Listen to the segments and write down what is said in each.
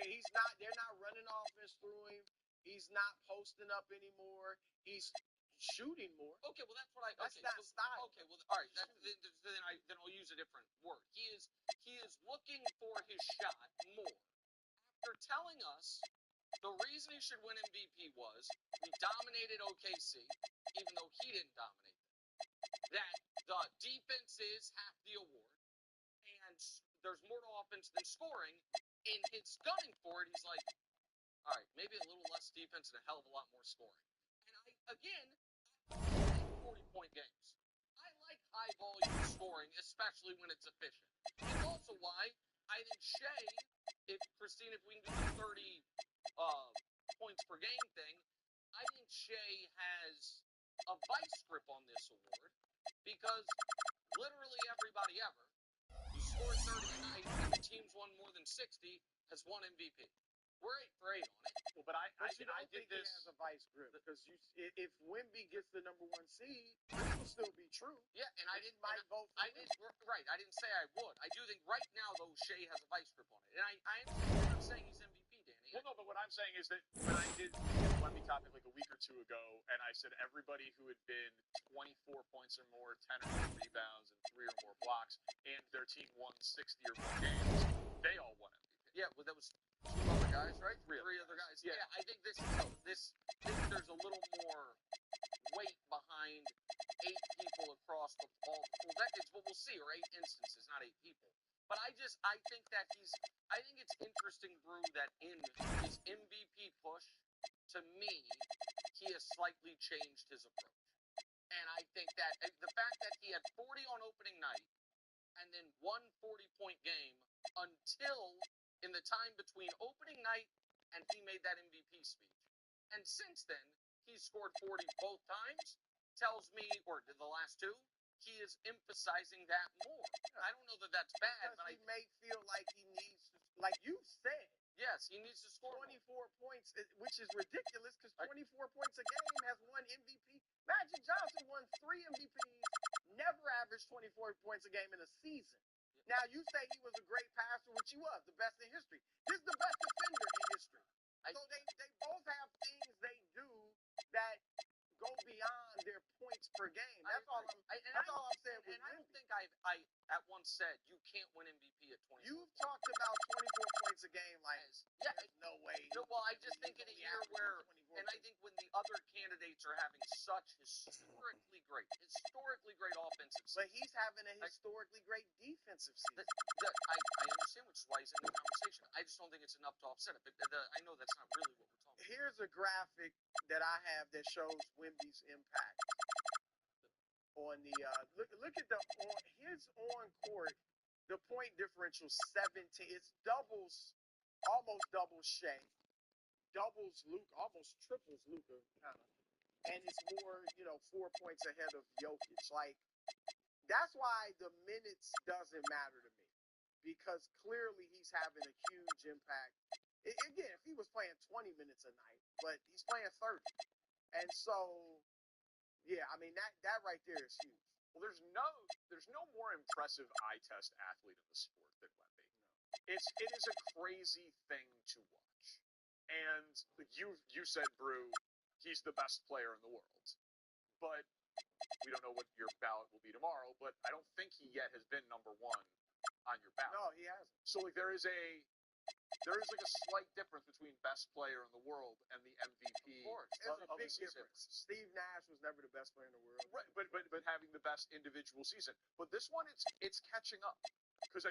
He's not. They're not running offense through him. He's not posting up anymore. He's shooting more. Okay, well that's what I. That's not style. Okay, well all right. Then I'll use a different word. He is looking for his shot more. After telling us the reason he should win MVP was we dominated OKC, even though he didn't dominate them. That the defense is half the award, and there's more to offense than scoring. In his gunning for it, he's like, all right, maybe a little less defense and a hell of a lot more scoring. And I like 40-point games. I like high volume scoring, especially when it's efficient. It's also why I think Shea, if we can do the 30 points per game thing, I think Shea has a vice grip on this award because literally everybody ever who scored 30 a night and the team's won more than 60 has won MVP. We're 8 for 8 on it. Well, but I think he has a vice grip because if Wemby gets the number 1 seed, this will still be true. Yeah, and I didn't vote for him. Right, I didn't say I would. I do think right now though Shea has a vice grip on it, and I'm not saying he's MVP, Danny. Well, no, but what I'm saying is that when I did the Wemby topic like a week or two ago, and I said everybody who had been 24 points or more, 10 or more rebounds, and 3 or more blocks, and their team won 60 or more games, they all won MVP. Yeah, well, that was 2 other guys, right? 3 other guys. Yeah, I think this there's a little more weight behind 8 people across the full decades. But we'll see, or 8 instances, not 8 people. But I think that I think it's interesting, Brew, that in his MVP push, to me, he has slightly changed his approach. And I think that the fact that he had 40 on opening night and then 1 40-point game until in the time between opening night and he made that MVP speech. And since then, he's scored 40 both times, tells me, or the last 2, he is emphasizing that more. I don't know that that's bad, because but he may feel like he needs to, like you said. Yes, he needs to score 24 points, which is ridiculous because 24 points a game has won MVP. Magic Johnson won 3 MVPs, never averaged 24 points a game in a season. Now, you say he was a great passer, which he was, the best in history. This is the best defender in history. So they both have things they do that go beyond their points per game. That's all I'm saying. And I don't think I at once said you can't win MVP at 24. You've talked about 24 points a game like there's no way. No, well, I just think in a year where, and I think when the other candidates are having such historically great offensive season. But he's having a historically great defensive season. I understand, which is why he's in the conversation. I just don't think it's enough to offset it. But I know that's not really what we're talking about. Here's a graphic that I have that shows Wemby's impact on the look at his on court. The point differential 17. It's almost doubles Shea, doubles Luke, almost triples Luka, kind of, and it's more 4 points ahead of Jokic. Like that's why the minutes doesn't matter to me because clearly he's having a huge impact. Again, if he was playing 20 minutes a night, but he's playing 30. And so, yeah, I mean, that right there is huge. Well, there's no more impressive eye test athlete in the sport than Wemby. No. It is a crazy thing to watch. And you said, Brew, he's the best player in the world. But we don't know what your ballot will be tomorrow, but I don't think he yet has been number 1 on your ballot. No, he hasn't. So there is like a slight difference between best player in the world and the MVP. Of course, there's a big season. difference. Steve Nash was never the best player in the world. Right, but having the best individual season. But this one, it's catching up because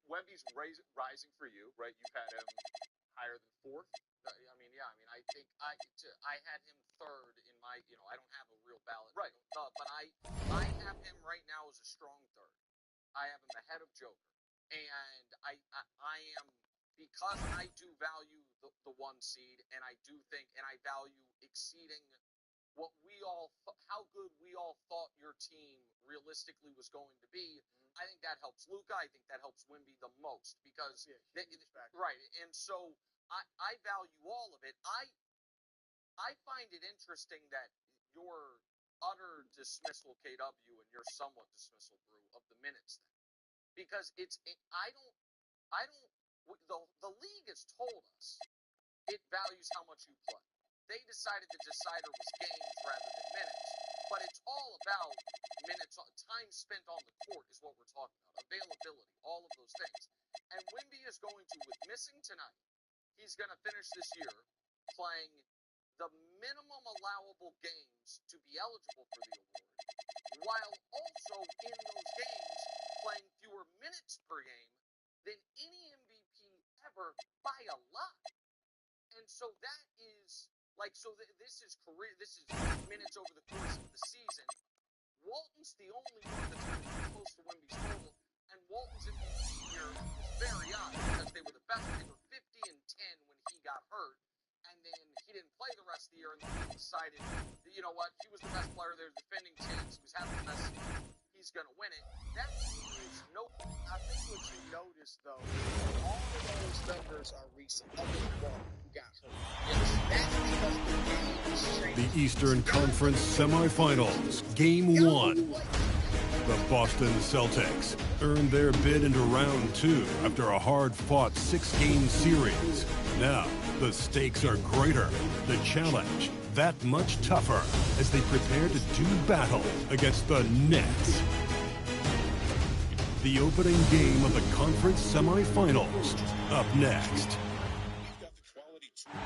Wemby's rising for you, right? You've had him higher than 4th. I think I had him 3rd in my. I don't have a real ballot, right? But I have him right now as a strong 3rd. I have him ahead of Joker, and I am. Because I do value the 1 seed, and I do think, and I value exceeding what how good we all thought your team realistically was going to be. I think that helps Luka. I think that helps Wemby the most because right. And so I value all of it. I find it interesting that your utter dismissal, KW, and your somewhat dismissal, Brew, of the minutes thing, because I don't. The league is has told us it values how much you play. They decided the decider was games rather than minutes, but it's all about minutes, time spent on the court is what we're talking about, availability, all of those things. And Wemby is going to, with missing tonight, he's going to finish this year playing the minimum allowable games to be eligible for the award, while also in those games playing fewer minutes per game than any MVP ever by a lot. And so that is this is minutes over the course of the season. Walton's the only one that's been close to Wemby's total, and Walton's MVP here was very odd because they were the best. They were 50 and 10 when he got hurt, and then he didn't play the rest of the year, and then decided that, you know what, he was the best player. They're defending champs. He was having the best season. He's going to win it. That is no. I think what you notice, though, all of those numbers are recent. Other than Walton, who got hurt. Yes, that's because the game is changing. The Eastern Conference Semifinals, Game 1. The Boston Celtics earned their bid into round 2 after a hard-fought 6-game series. Now, the stakes are greater, the challenge that much tougher as they prepare to do battle against the Nets. The opening game of the conference semifinals, up next.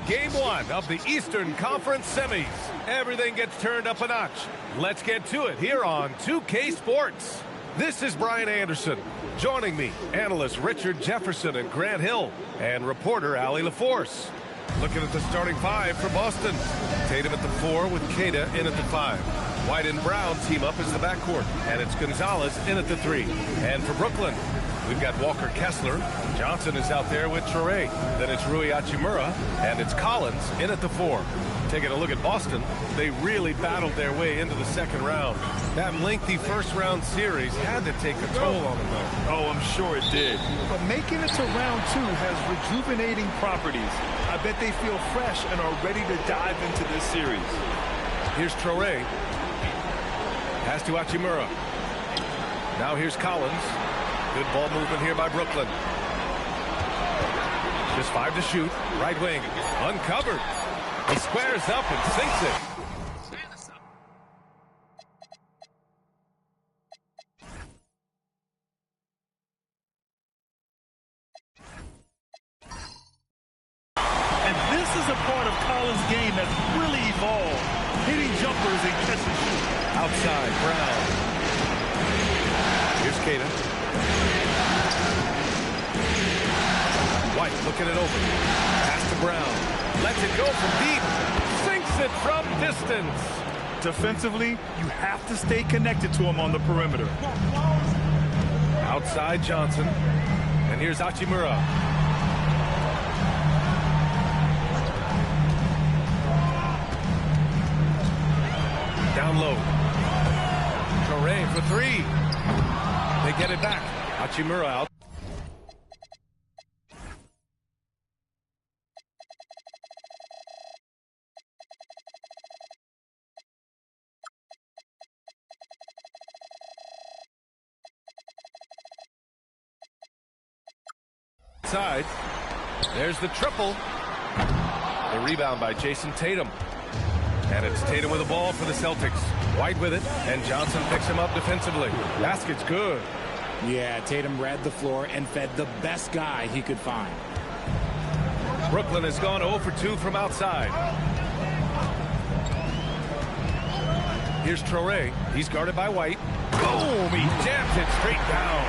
Game 1 of the Eastern Conference semis. Everything gets turned up a notch. Let's get to it here on 2K Sports. This is Brian Anderson. Joining me, analysts Richard Jefferson and Grant Hill, and reporter Allie LaForce. Looking at the starting 5 for Boston. Tatum at the 4 with Keita in at the 5. White and Brown team up as the backcourt, and it's Gonzalez in at the 3. And for Brooklyn, we've got Walker Kessler. Johnson is out there with Traoré. Then it's Rui Hachimura, and it's Collins in at the 4. Taking a look at Boston, they really battled their way into the second round. That lengthy first-round series had to take a toll on them, though. Oh, I'm sure it did. But making it to round 2 has rejuvenating properties. I bet they feel fresh and are ready to dive into this series. Here's Traoré. Pass to Hachimura. Now here's Collins. Good ball movement here by Brooklyn. Just 5 to shoot. Right wing. Uncovered. He squares up and sinks it. And this is a part of Collins' game that's really evolved. Hitting jumpers and catching shoot. Outside, Brown. Here's Keita. White looking it over. Pass to Brown. Lets it go from deep. Sinks it from distance. Defensively, you have to stay connected to him on the perimeter. Outside Johnson. And here's Hachimura. Down low. Traoré for 3. They get it back. Hachimura out. Side. There's the triple. The rebound by Jason Tatum. And it's Tatum with the ball for the Celtics. White with it, and Johnson picks him up defensively. Basket's good. Yeah, Tatum read the floor and fed the best guy he could find. Brooklyn has gone 0 for 2 from outside. Here's Traoré. He's guarded by White. Boom! He jams it straight down.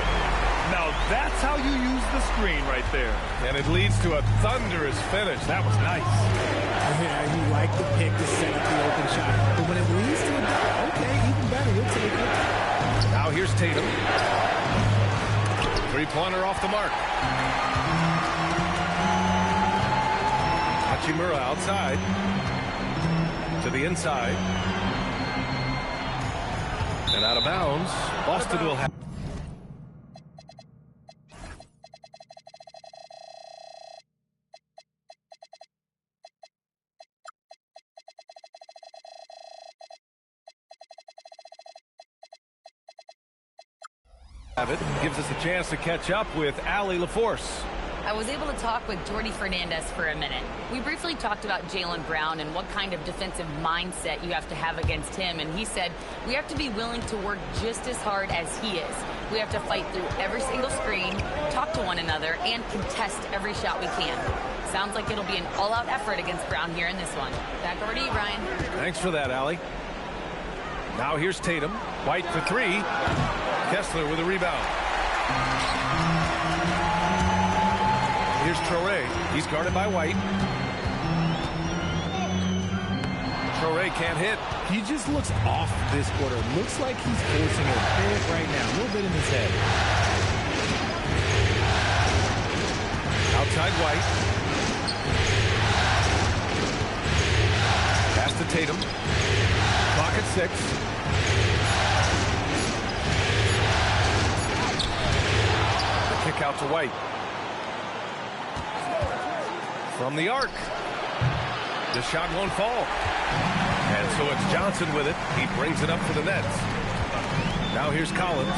Now that's how you use the screen right there. And it leads to a thunderous finish. That was nice. Yeah, he liked the pick to set up the open shot. But when it leads to a dunk, okay, even better, he'll take it. Now here's Tatum. 3-pointer off the mark. Hachimura outside. To the inside. And out of bounds. Boston will have... It gives us a chance to catch up with Allie LaForce. I was able to talk with Jordy Fernandez for a minute. We briefly talked about Jaylen Brown and what kind of defensive mindset you have to have against him, and he said we have to be willing to work just as hard as he is. We have to fight through every single screen, talk to one another, and contest every shot we can. Sounds like it'll be an all-out effort against Brown here in this one. Back over to you, Brian. Thanks for that, Allie. Now here's Tatum. White for three. Kessler with a rebound. Here's Traore. He's guarded by White. Traore can't hit. He just looks off this quarter. Looks like he's forcing a bit right now. A little bit in his head. Outside White. Pass to Tatum. Clock at 6. The kick out to White. From the arc. The shot won't fall. And so it's Johnson with it. He brings it up for the Nets. Now here's Collins.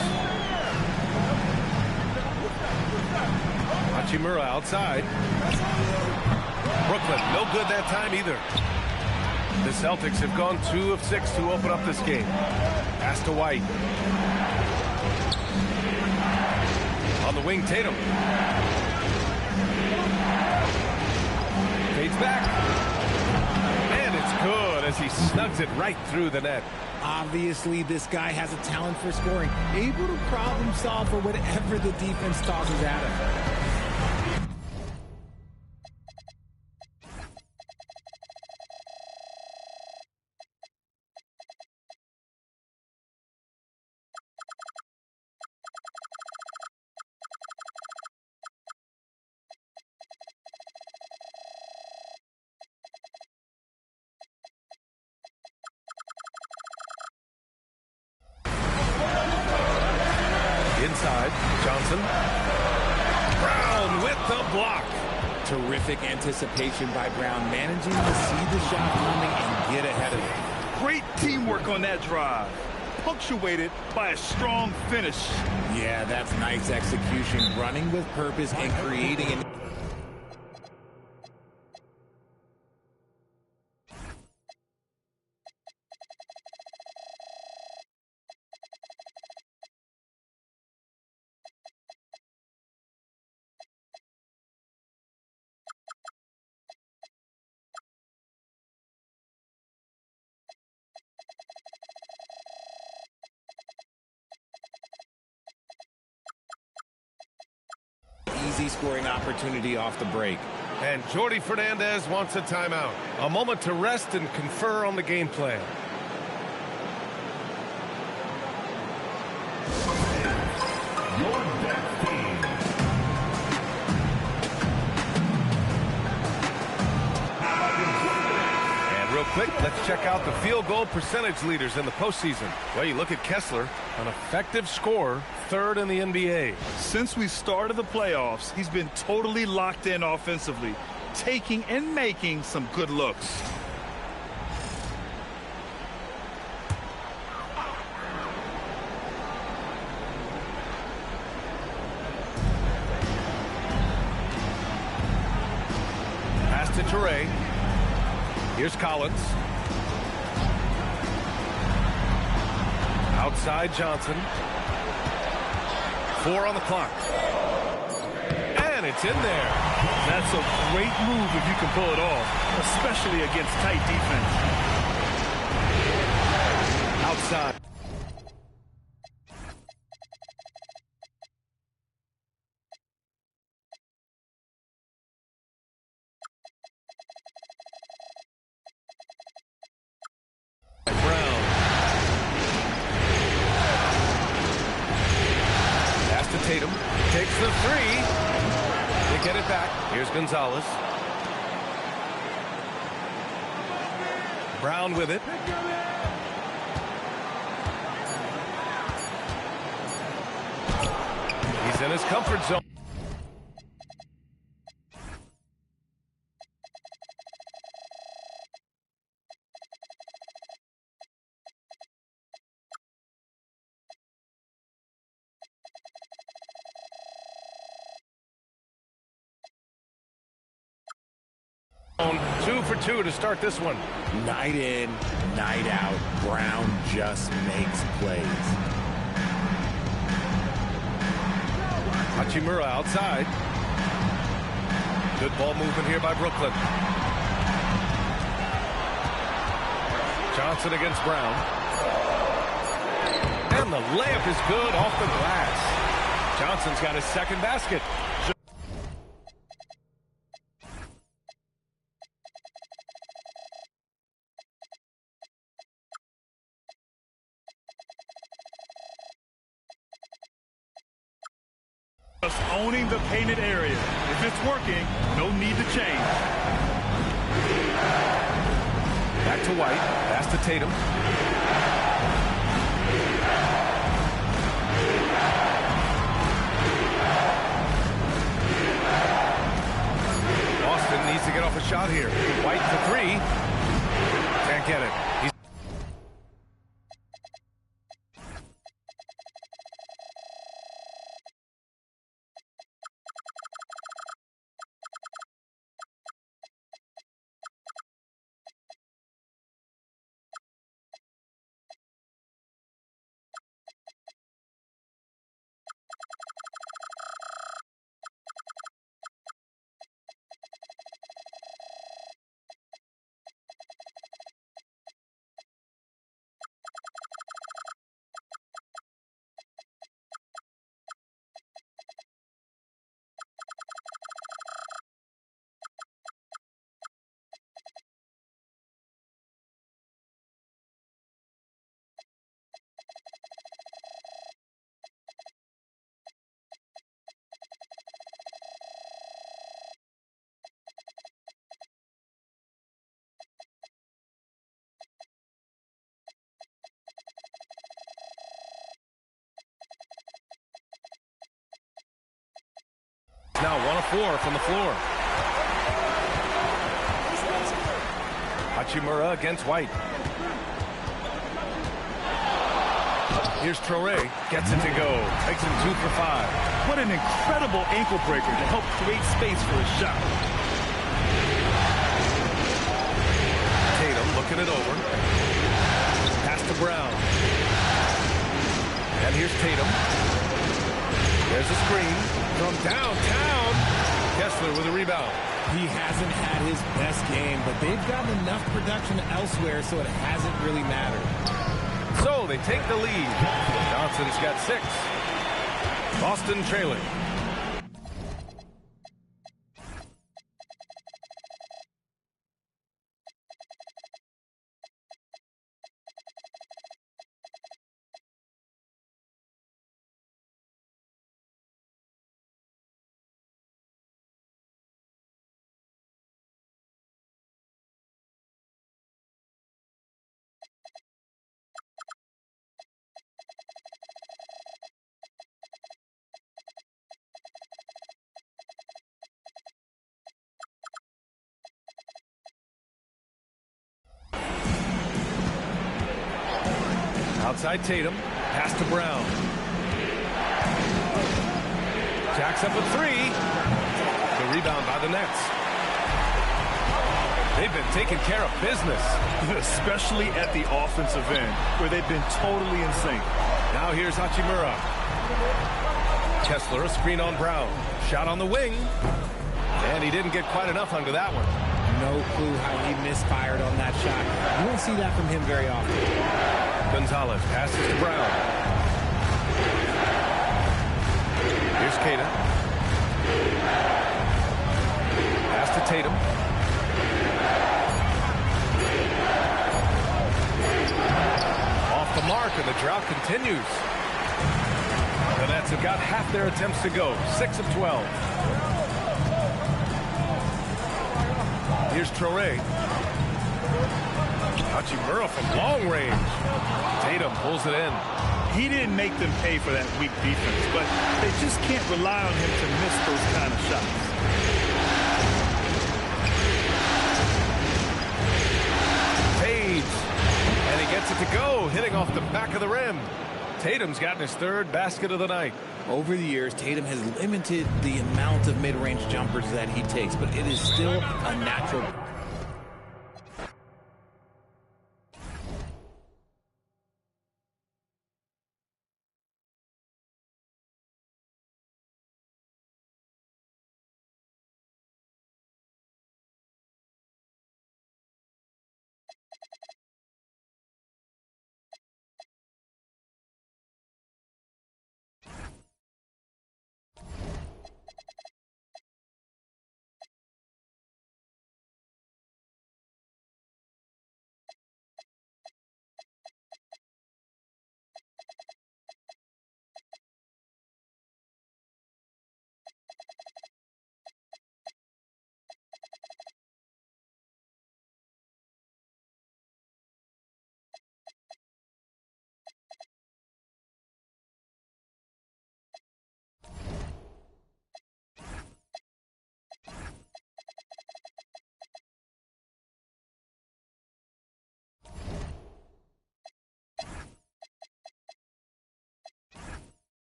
Hachimura outside. Brooklyn, no good that time either. The Celtics have gone 2 of 6 to open up this game. Pass to White. On the wing, Tatum. Fades back. And it's good as he snugs it right through the net. Obviously, this guy has a talent for scoring. Able to problem solve for whatever the defense tosses at him. Inside, Johnson. Brown with the block. Terrific anticipation by Brown, managing to see the shot coming and get ahead of it. Great teamwork on that drive, punctuated by a strong finish. Yeah, that's nice execution, running with purpose and creating an... easy scoring opportunity off the break. And Jordy Fernandez wants a timeout. A moment to rest and confer on the game plan. And real quick, let's check out the field goal percentage leaders in the postseason. Well, you look at Kessler, an effective scorer, 3rd in the NBA. Since we started the playoffs, he's been totally locked in offensively, taking and making some good looks. Pass to Traore. Here's Collins. Outside Johnson. 4 on the clock. And it's in there. That's a great move if you can pull it off, especially against tight defense. Outside. Brown. Pass to Tatum. Takes the 3. They get it back. Here's Gonzalez. Brown with it. He's in his comfort zone. 2 for 2 to start this one. Night in, night out, Brown just makes plays. Hachimura outside. Good ball movement here by Brooklyn. Johnson against Brown. And the layup is good off the glass. Johnson's got his second basket. Just owning the painted area. If it's working, no need to change. Back to White. Pass to Tatum. Boston needs to get off a shot here. White for 3. Can't get it. Now 1 of 4 from the floor. Hachimura against White. Here's Traore. Gets it to go. Takes him 2 for 5. What an incredible ankle breaker to help create space for a shot. Tatum looking it over. Pass to Brown. And here's Tatum. There's a screen from downtown. Kessler with a rebound. He hasn't had his best game, but they've gotten enough production elsewhere, so it hasn't really mattered. So they take the lead. Johnson's got 6. Boston trailing. Outside Tatum. Pass to Brown. Jacks up with 3. The rebound by the Nets. They've been taking care of business. Especially at the offensive end, where they've been totally in sync. Now here's Hachimura. Kessler, a screen on Brown. Shot on the wing. And he didn't get quite enough under that one. No clue how he misfired on that shot. You don't see that from him very often. Gonzalez passes to Brown. Here's Keita. Pass to Tatum. Off the mark, and the drought continues. The Nets have got half their attempts to go. 6 of 12. Here's Traore. Hachimura from long range. Tatum pulls it in. He didn't make them pay for that weak defense, but they just can't rely on him to miss those kind of shots. Fades. And he gets it to go, hitting off the back of the rim. Tatum's gotten his 3rd basket of the night. over the years, Tatum has limited the amount of mid-range jumpers that he takes, but it is still a natural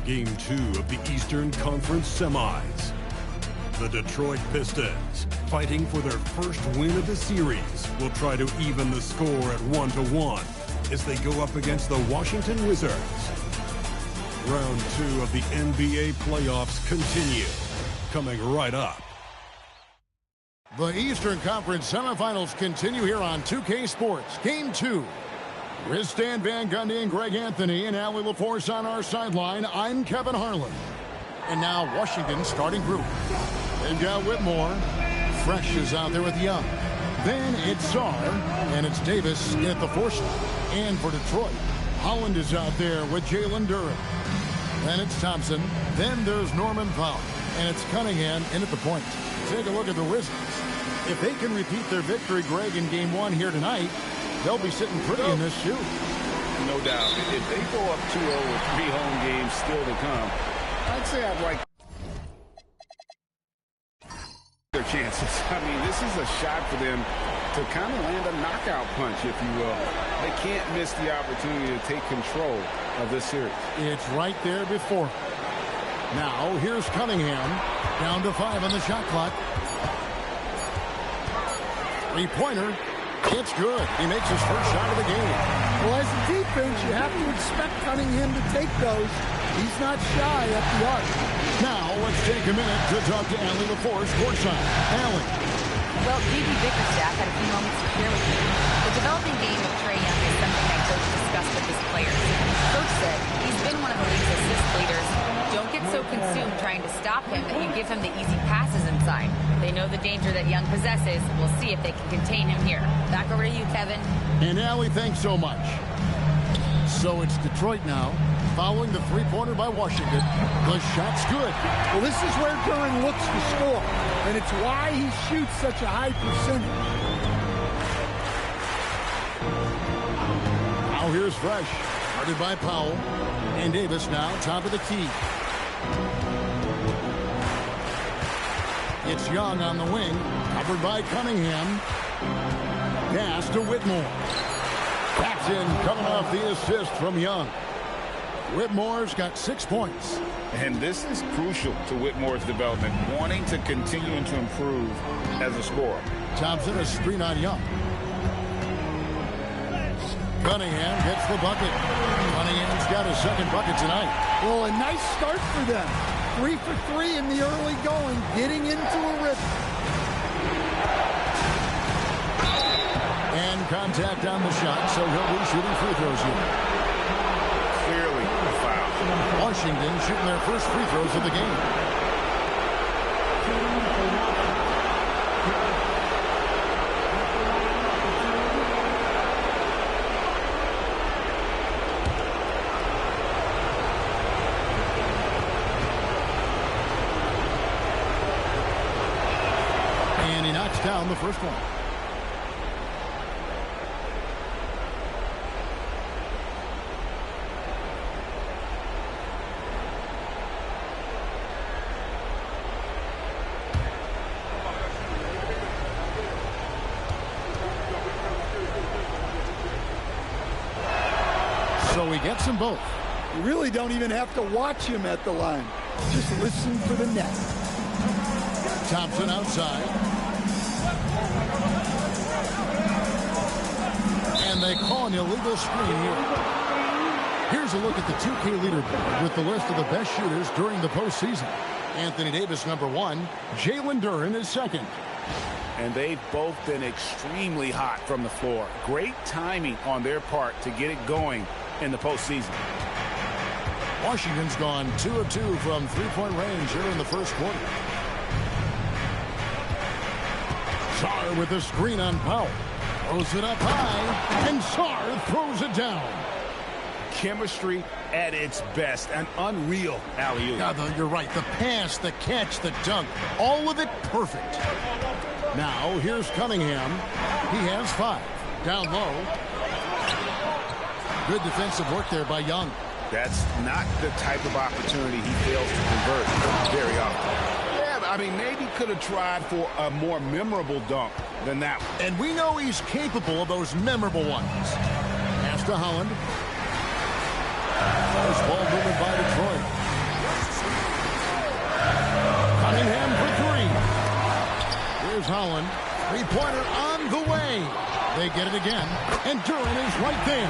Game 2 of the Eastern Conference Semis. The Detroit Pistons, fighting for their first win of the series, will try to even the score at 1-1 as they go up against the Washington Wizards. Round 2 of the NBA playoffs continue, coming right up. The Eastern Conference semifinals continue here on 2K Sports. Game 2. With Stan Van Gundy and Greg Anthony and Allie LaForce on our sideline, I'm Kevin Harlan. And now Washington's starting group. They've got Whitmore. Fresh is out there with Young. Then it's Sarr, and it's Davis in at the 4 slot. And for Detroit, Holland is out there with Jalen Duren. Then it's Thompson. Then there's Norman Powell. And it's Cunningham in at the point. Take a look at the Wizards. If they can repeat their victory, Greg, in Game 1 here tonight, they'll be sitting pretty in this shoe. No doubt. If they go up 2-0 with 3 home games still to come, I'd say I'd like their chances. I mean, this is a shot for them to kind of land a knockout punch, if you will. They can't miss the opportunity to take control of this series. It's right there before. Now, here's Cunningham. Down to 5 on the shot clock. Three-pointer. It's good. He makes his first shot of the game. Well, as a defense, you have to expect Cunningham to take those. He's not shy at the arc. Now, let's take a minute to talk to Allie LaForce courtside. Allie. Well, J.B. Bickerstaff had a few moments to share with me. The developing game of Trae Young is something that Coach discussed with his players. Coach said he's been one of the league's assist leaders. Don't get so consumed trying to stop him that you give him the easy passes inside. They know the danger that Young possesses. We'll see if they can contain him here. Back over to you, Kevin. And Allie, thanks so much. So it's Detroit now, following the three-pointer by Washington. The shot's good. Well, this is where Duren looks to score, and it's why he shoots such a high percentage. Now here's Fresh, guarded by Powell. And Davis now, top of the key. It's Young on the wing, covered by Cunningham. Pass to Whitmore. Paxson coming off the assist from Young. Whitmore's got 6 points. And this is crucial to Whitmore's development, wanting to continue to improve as a scorer. Thompson, a screen on Young. Cunningham gets the bucket. Cunningham's got his second bucket tonight. Well, a nice start for them. 3 for 3 in the early going, getting into a rhythm. And contact on the shot, so he'll be shooting free throws here. Clearly a foul. Washington shooting their first free throws of the game. And he knocks down the first one. So he gets them both. You really don't even have to watch him at the line. Just listen for the net. Thompson outside. And they call an illegal screen here. Here's a look at the 2K leaderboard with the list of the best shooters during the postseason. Anthony Davis, number 1. Jalen Duren is second. And they've both been extremely hot from the floor. Great timing on their part to get it going in the postseason. Washington's gone 2 of 2 from three-point range here in the first quarter. Sarr with a screen on Powell. Throws it up high, and Sarr throws it down. Chemistry at its best. An unreal alley-oop. Yeah, you're right. The pass, the catch, the dunk, all of it perfect. Now, here's Cunningham. He has 5. Down low. Good defensive work there by Young. That's not the type of opportunity he fails to convert very often. Yeah, I mean, maybe could have tried for a more memorable dunk than that one. And we know he's capable of those memorable ones. Pass to Holland. First ball movement by Detroit. Here's Holland. Three-pointer on the way. They get it again, and Duren is right there.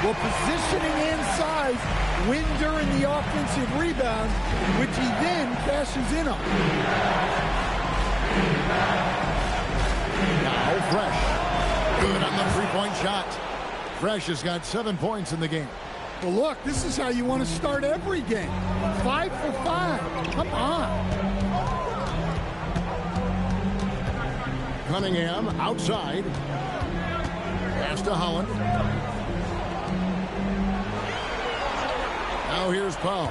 Well, positioning and size win Duren the offensive rebound, which he then cashes in on. Now Fresh. Good on the three-point shot. Fresh has got 7 points in the game. Well, look, this is how you want to start every game. 5 for 5. Come on. Cunningham outside. Pass to Holland. Now here's Powell.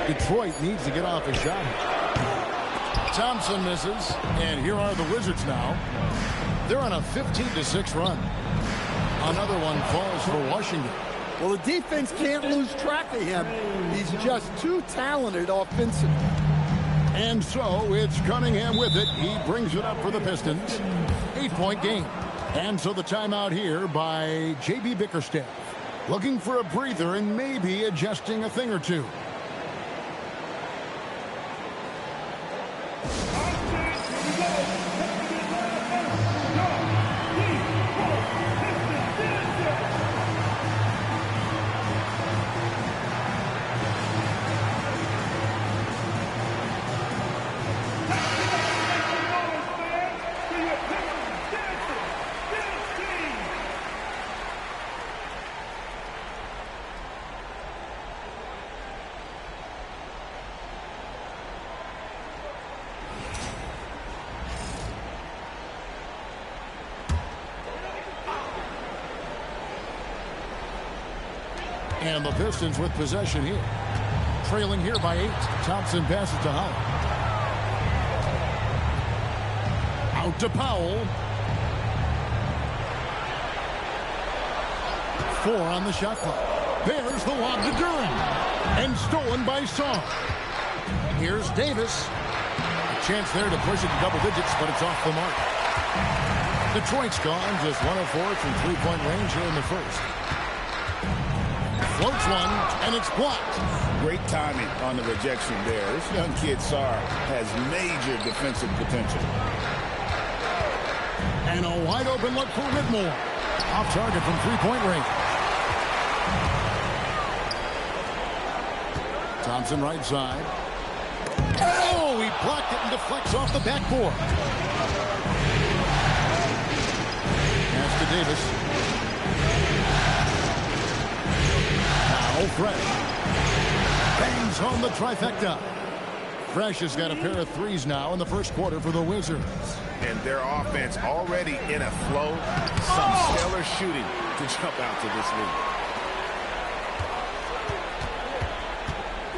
Detroit needs to get off a shot. Thompson misses, and here are the Wizards now. They're on a 15-6 run. Another one falls for Washington. Well, the defense can't lose track of him. He's just too talented offensively. And so it's Cunningham with it. He brings it up for the Pistons. 8-point game. And so the timeout here by J.B. Bickerstaff. Looking for a breather and maybe adjusting a thing or two. And the Pistons with possession here. Trailing here by 8. Thompson passes to Holland. Out to Powell. 4 on the shot clock. There's the lob to Duren. And stolen by Song. Here's Davis. A chance there to push it to double digits, but it's off the mark. Detroit's gone just 1 of 4 from three-point range here in the first. Floats one, and it's blocked. Great timing on the rejection there. This young kid, Sarr, has major defensive potential. And a wide open look for Whitmore. Off target from three-point range. Thompson right side. Oh, he blocked it and deflects off the backboard. Pass to Davis. Fresh bangs home the trifecta. Fresh has got a pair of threes now in the first quarter for the Wizards. And their offense already in a flow. Some stellar shooting to jump out to this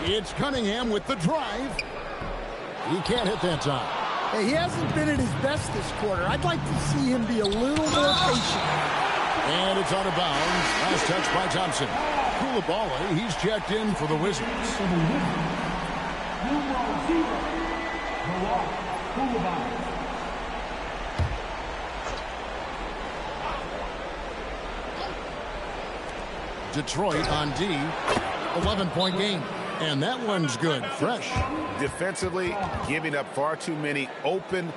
lead. It's Cunningham with the drive. He can't hit that time. Hey, he hasn't been at his best this quarter. I'd like to see him be a little more patient. And it's out of bounds. Last touch by Thompson. Koulibaly, he's checked in for the Wizards. Detroit on D, 11-point game. And that one's good. Fresh. Defensively, giving up far too many open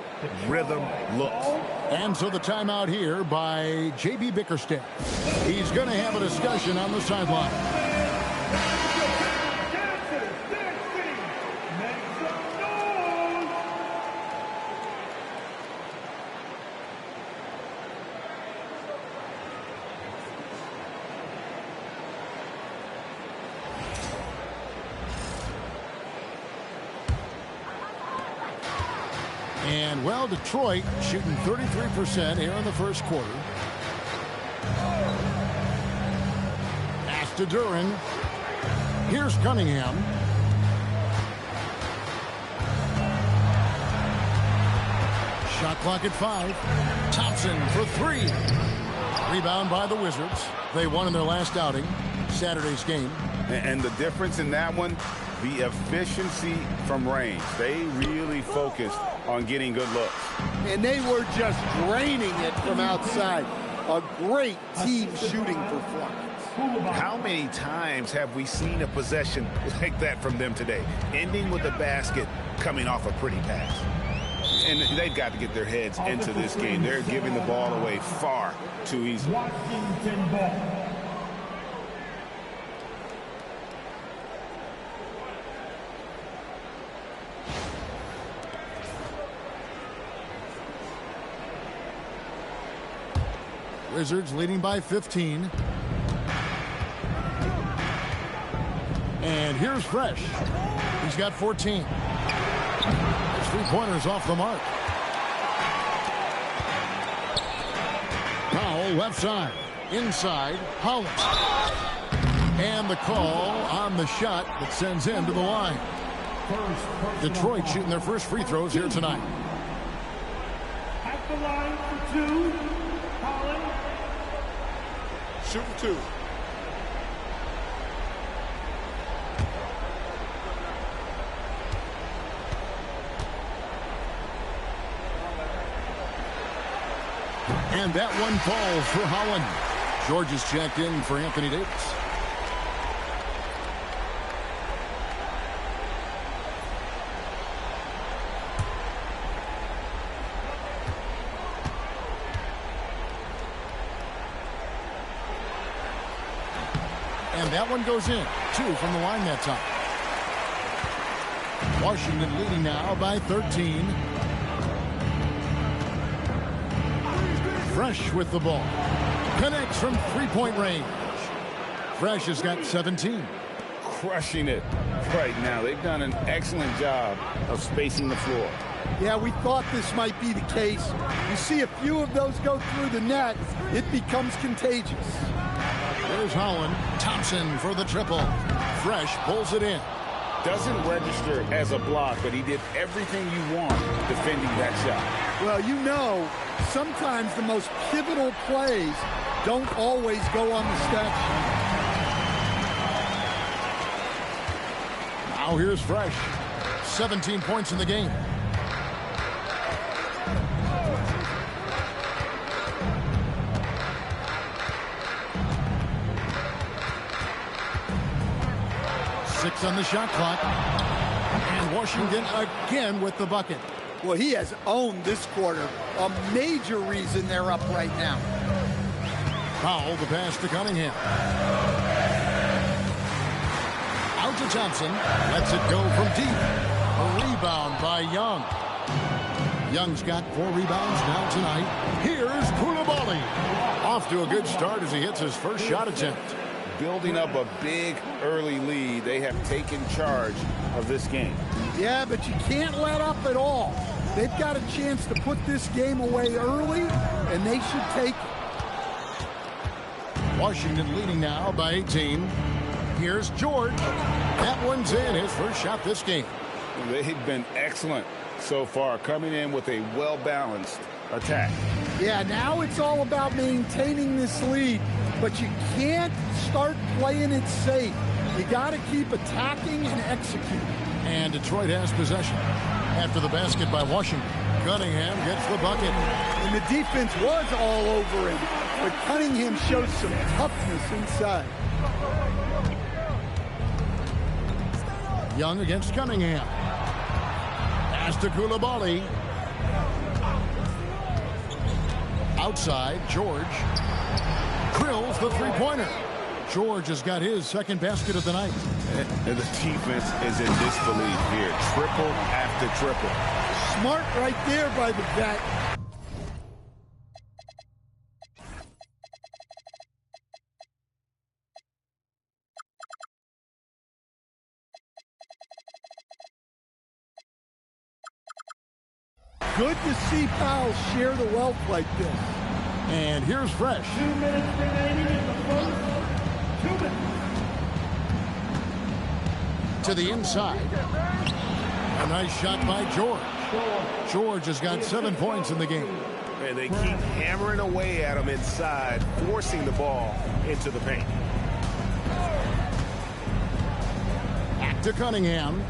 rhythm looks. And so the timeout here by J.B. Bickerstaff. He's going to have a discussion on the sideline. And, well, Detroit shooting 33% here in the first quarter. Pass to Duren. Here's Cunningham. Shot clock at 5. Thompson for 3. Rebound by the Wizards. They won in their last outing, Saturday's game. And the difference in that one, the efficiency from range. They really focused on getting good looks. And they were just draining it from outside. A great team shooting performance. How many times have we seen a possession like that from them today? Ending with a basket, coming off a pretty pass. And they've got to get their heads into this game. They're giving the ball away far too easily. Washington ball. Wizards leading by 15. And here's Fresh. He's got 14. His three-pointers off the mark. Powell left side. Inside, Hollis. And the call on the shot that sends him to the line. Detroit shooting their first free throws here tonight. At the line for two, Holland. Shooting two. And that one falls for Holland. George is checked in for Anthony Davis. And that one goes in. 2 from the line that time. Washington leading now by 13. Fresh with the ball. Connects from three-point range. Fresh has got 17. Crushing it right now. They've done an excellent job of spacing the floor. Yeah, we thought this might be the case. You see a few of those go through the net, it becomes contagious. There's Holland. Thompson for the triple. Fresh pulls it in. Doesn't register as a block, but he did everything you want defending that shot. Well, you know, sometimes the most pivotal plays don't always go on the stat sheet. Now here's Fresh. 17 points in the game. Six on the shot clock. And Washington again with the bucket. Well, he has owned this quarter. A major reason they're up right now. Powell, the pass to Cunningham. Out to Thompson. Lets it go from deep. A rebound by Young. Young's got 4 rebounds now tonight. Here's Koulibaly. Off to a good start as he hits his first shot attempt. Building up a big early lead. They have taken charge of this game. Yeah, but you can't let up at all. They've got a chance to put this game away early, and they should take it. Washington leading now by 18. Here's George. That one's in, his first shot this game. They've been excellent so far, coming in with a well-balanced attack. Yeah, now it's all about maintaining this lead, but you can't start playing it safe. You got to keep attacking and executing. And Detroit has possession. After the basket by Washington, Cunningham gets the bucket. And the defense was all over him, but Cunningham shows some toughness inside. Young against Cunningham. Pass to Koulibaly. Outside, George. Drills the three-pointer. George has got his second basket of the night. And the defense is in disbelief here. Triple after triple. Smart right there by the vet. Good to see Powell share the wealth like this. And here's Fresh. 2 minutes remaining in the first. 2 minutes. To the inside. A nice shot by George. George has got 7 points in the game. And they keep hammering away at him inside, forcing the ball into the paint. Back to Cunningham.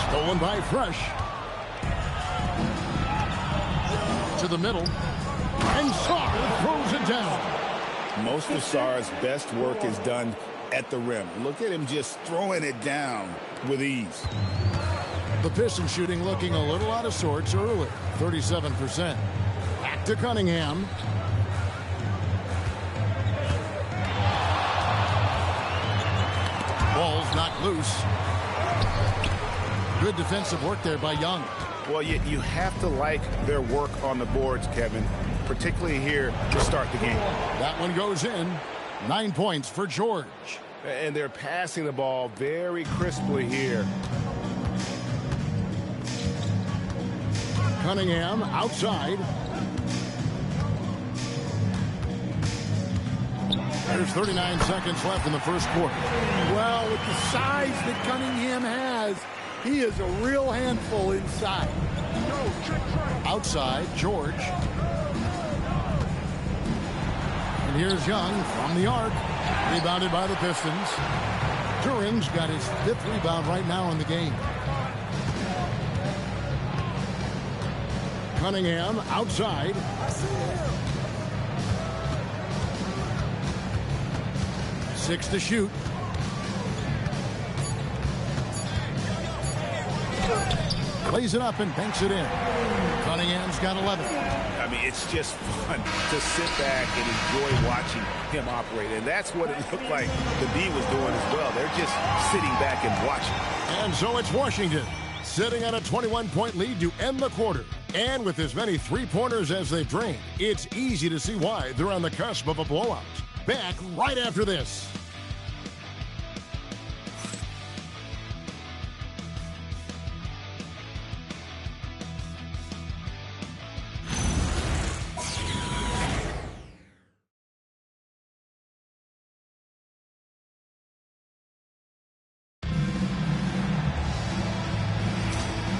Stolen by Fresh. To the middle. And Sarr throws it down. Most of Sarr's best work is done at the rim. Look at him just throwing it down with ease. The Pistons shooting looking a little out of sorts early. 37%. Back to Cunningham. Ball's knocked loose. Good defensive work there by Young. Well, you have to like their work on the boards, Kevin, particularly here to start the game. That one goes in. 9 points for George. And they're passing the ball very crisply here. Cunningham outside. There's 39 seconds left in the first quarter. Well, with the size that Cunningham has, he is a real handful inside. Outside, George. And here's Young from the arc. Rebounded by the Pistons. Turing's got his 5th rebound right now in the game. Cunningham outside. Six to shoot. Plays it up and banks it in. Cunningham's got 11. I mean, it's just fun to sit back and enjoy watching him operate. And that's what it looked like the D was doing as well. They're just sitting back and watching. And so it's Washington sitting on a 21-point lead to end the quarter. And with as many three-pointers as they've drained, it's easy to see why they're on the cusp of a blowout. Back right after this.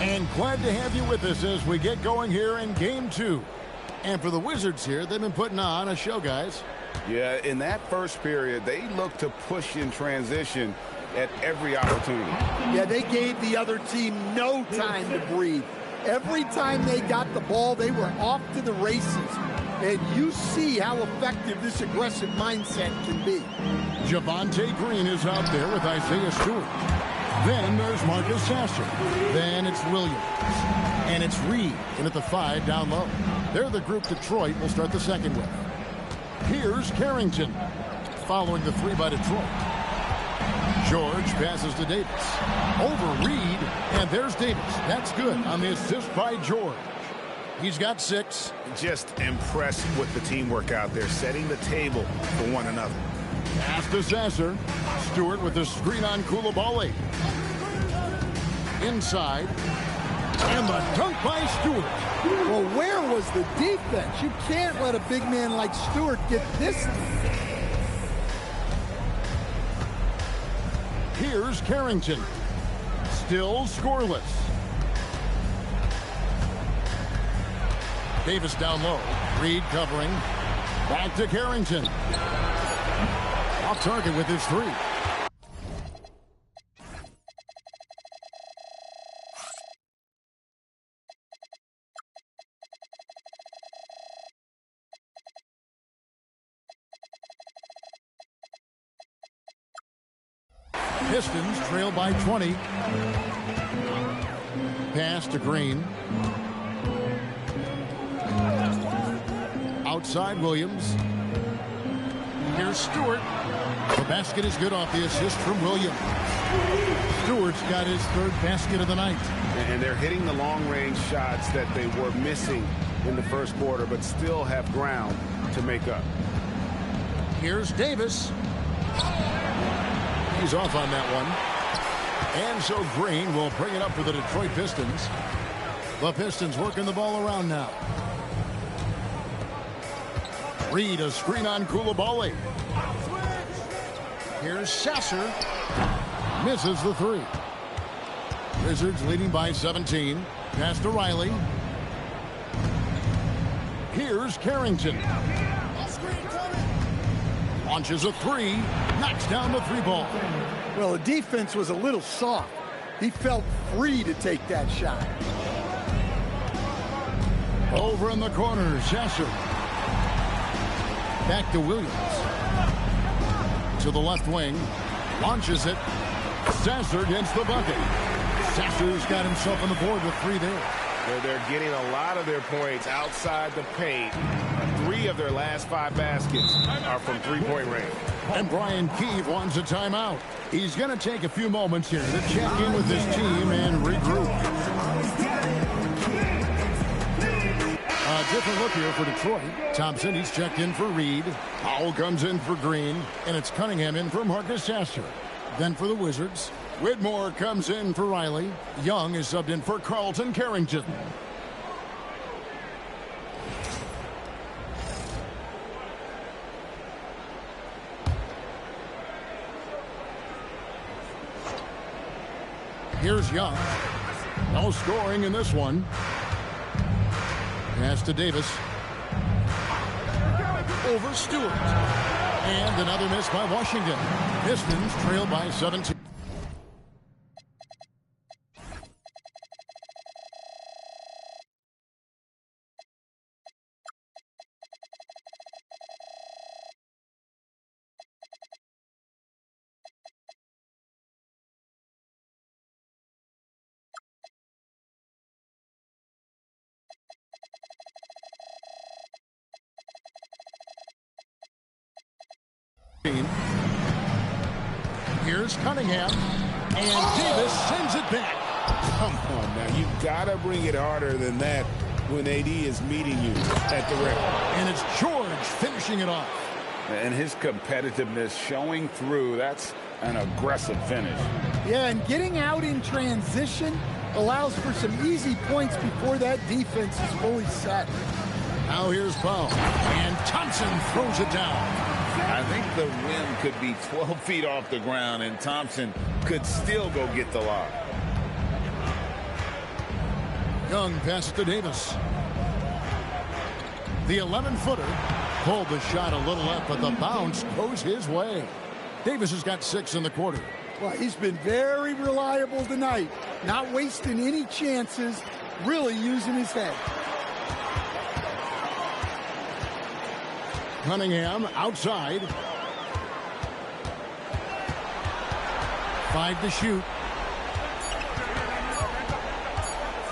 And glad to have you with us as we get going here in Game 2. And for the Wizards here, they've been putting on a show, guys. Yeah, in that first period, they looked to push in transition at every opportunity. Yeah, they gave the other team no time to breathe. Every time they got the ball, they were off to the races. And you see how effective this aggressive mindset can be. Javonte Green is out there with Isaiah Stewart. Then there's Marcus Sasser. Then it's Williams. And it's Reed in at the 5 down low. They're the group Detroit will start the second with. Here's Carrington following the 3 by Detroit. George passes to Davis. Over Reed, and there's Davis. That's good on the assist by George. He's got 6. Just impressed with the teamwork out there, setting the table for one another. Pass to Sasser. Stewart with the screen on Coulibaly. Inside. And the dunk by Stewart. Well, where was the defense? You can't let a big man like Stewart get this. Here's Carrington. Still scoreless. Davis down low. Reed covering. Back to Carrington. Off target with his 3. Pistons trail by 20. Pass to Green. Outside Williams. Here's Stewart. The basket is good off the assist from Williams. Stewart's got his 3rd basket of the night. And they're hitting the long-range shots that they were missing in the first quarter, but still have ground to make up. Here's Davis. He's off on that one. And so Green will bring it up for the Detroit Pistons. The Pistons working the ball around now. Reed, a screen on Coulibaly. Here's Sasser. Misses the 3. Wizards leading by 17. Pass to Riley. Here's Carrington. Launches a three. Knocks down the three ball. Well, the defense was a little soft. He felt free to take that shot. Over in the corner, Sasser. Back to Williams. To the left wing. Launches it. Sasser gets the bucket. Sasser's got himself on the board with three there. They're getting a lot of their points outside the paint. 3 of their last 5 baskets are from three-point range. And Brian Keefe wants a timeout. He's going to take a few moments here to check in with his team and regroup. A different look here for Detroit. Thompson, he's checked in for Reed. Powell comes in for Green. And it's Cunningham in for Marcus Sasser. Then for the Wizards, Whitmore comes in for Riley. Young is subbed in for Carlton Carrington. Here's Young. No scoring in this one. Pass to Davis. Over Stewart. And another miss by Washington. Pistons trail by 17. Here's Cunningham, and Davis sends it back. Come on now, you gotta bring it harder than that when AD is meeting you at the rim. And it's George finishing it off. And his competitiveness showing through. That's an aggressive finish. Yeah, and getting out in transition allows for some easy points before that defense is fully set. Now here's Powell, and Thompson throws it down. I think the rim could be 12 feet off the ground, and Thompson could still go get the lob. Young passes to Davis. The 11-footer pulled the shot a little left, but the bounce goes his way. Davis has got 6 in the quarter. Well, he's been very reliable tonight. Not wasting any chances, really using his head. Cunningham outside. 5 to shoot.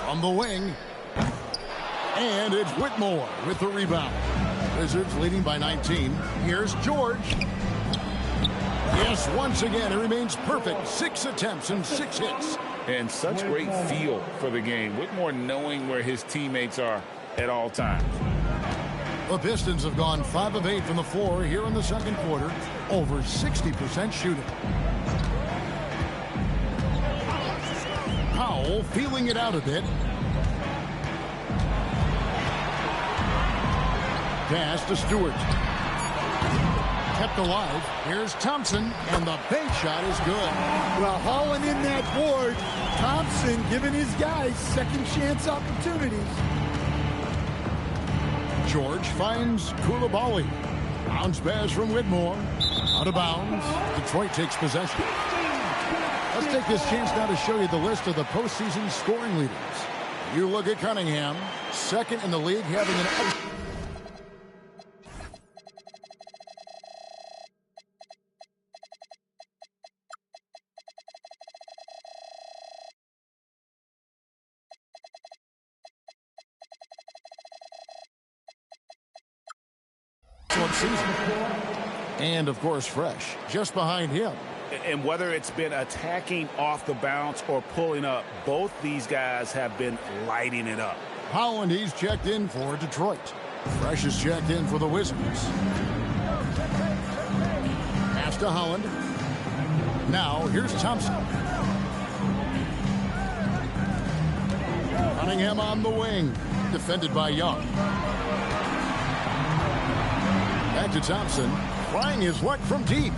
From the wing. And it's Whitmore with the rebound. Wizards leading by 19. Here's George. Yes, once again, it remains perfect. 6 attempts and 6 hits. And such great feel for the game. Whitmore knowing where his teammates are at all times. The Pistons have gone 5 of 8 from the floor here in the second quarter. Over 60% shooting. Powell feeling it out a bit. Pass to Stewart. Kept alive. Here's Thompson, and the bank shot is good. Well, hauling in that board, Thompson giving his guys second chance opportunities. George finds Koulibaly. Bounce pass from Whitmore. Out of bounds. Detroit takes possession. Let's take this chance now to show you the list of the postseason scoring leaders. You look at Cunningham, second in the league, having an... season. And, of course, Fresh, just behind him. And whether it's been attacking off the bounce or pulling up, both these guys have been lighting it up. Holland, he's checked in for Detroit. Fresh is checked in for the Wizards. Pass to Holland. Now, here's Thompson. Cunningham on the wing. Defended by Young. Back to Thompson. Trying his luck from deep.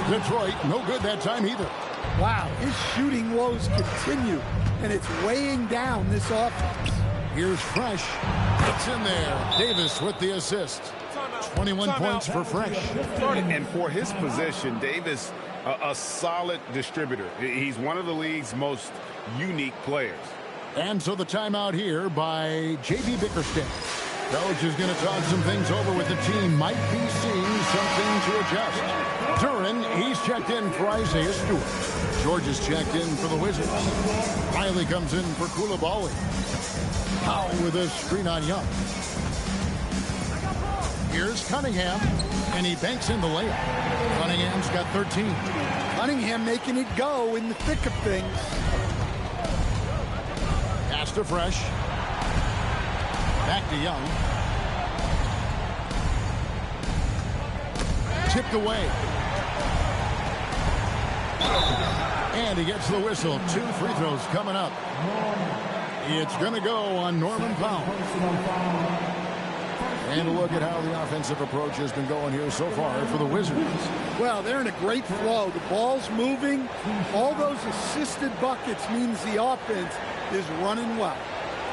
Detroit, no good that time either. Wow, his shooting woes continue, and it's weighing down this offense. Here's Fresh. It's in there. Davis with the assist. 21 points for Fresh. And for his position, Davis, a solid distributor. He's one of the league's most unique players. And so the timeout here by J.B. Bickerstaff. Coach is going to talk some things over with the team. Might be seeing something to adjust. Duran, he's checked in for Isaiah Stewart. George is checked in for the Wizards. Riley comes in for Koulibaly. Powell with a screen on Young. Here's Cunningham, and he banks in the layup. Cunningham's got 13. Cunningham making it go in the thick of things. Pass to Fresh. Back to Young. Tipped away. And he gets the whistle. 2 free throws coming up. It's going to go on Norman Powell. And a look at how the offensive approach has been going here so far for the Wizards. Well, they're in a great flow. The ball's moving. All those assisted buckets means the offense is running well.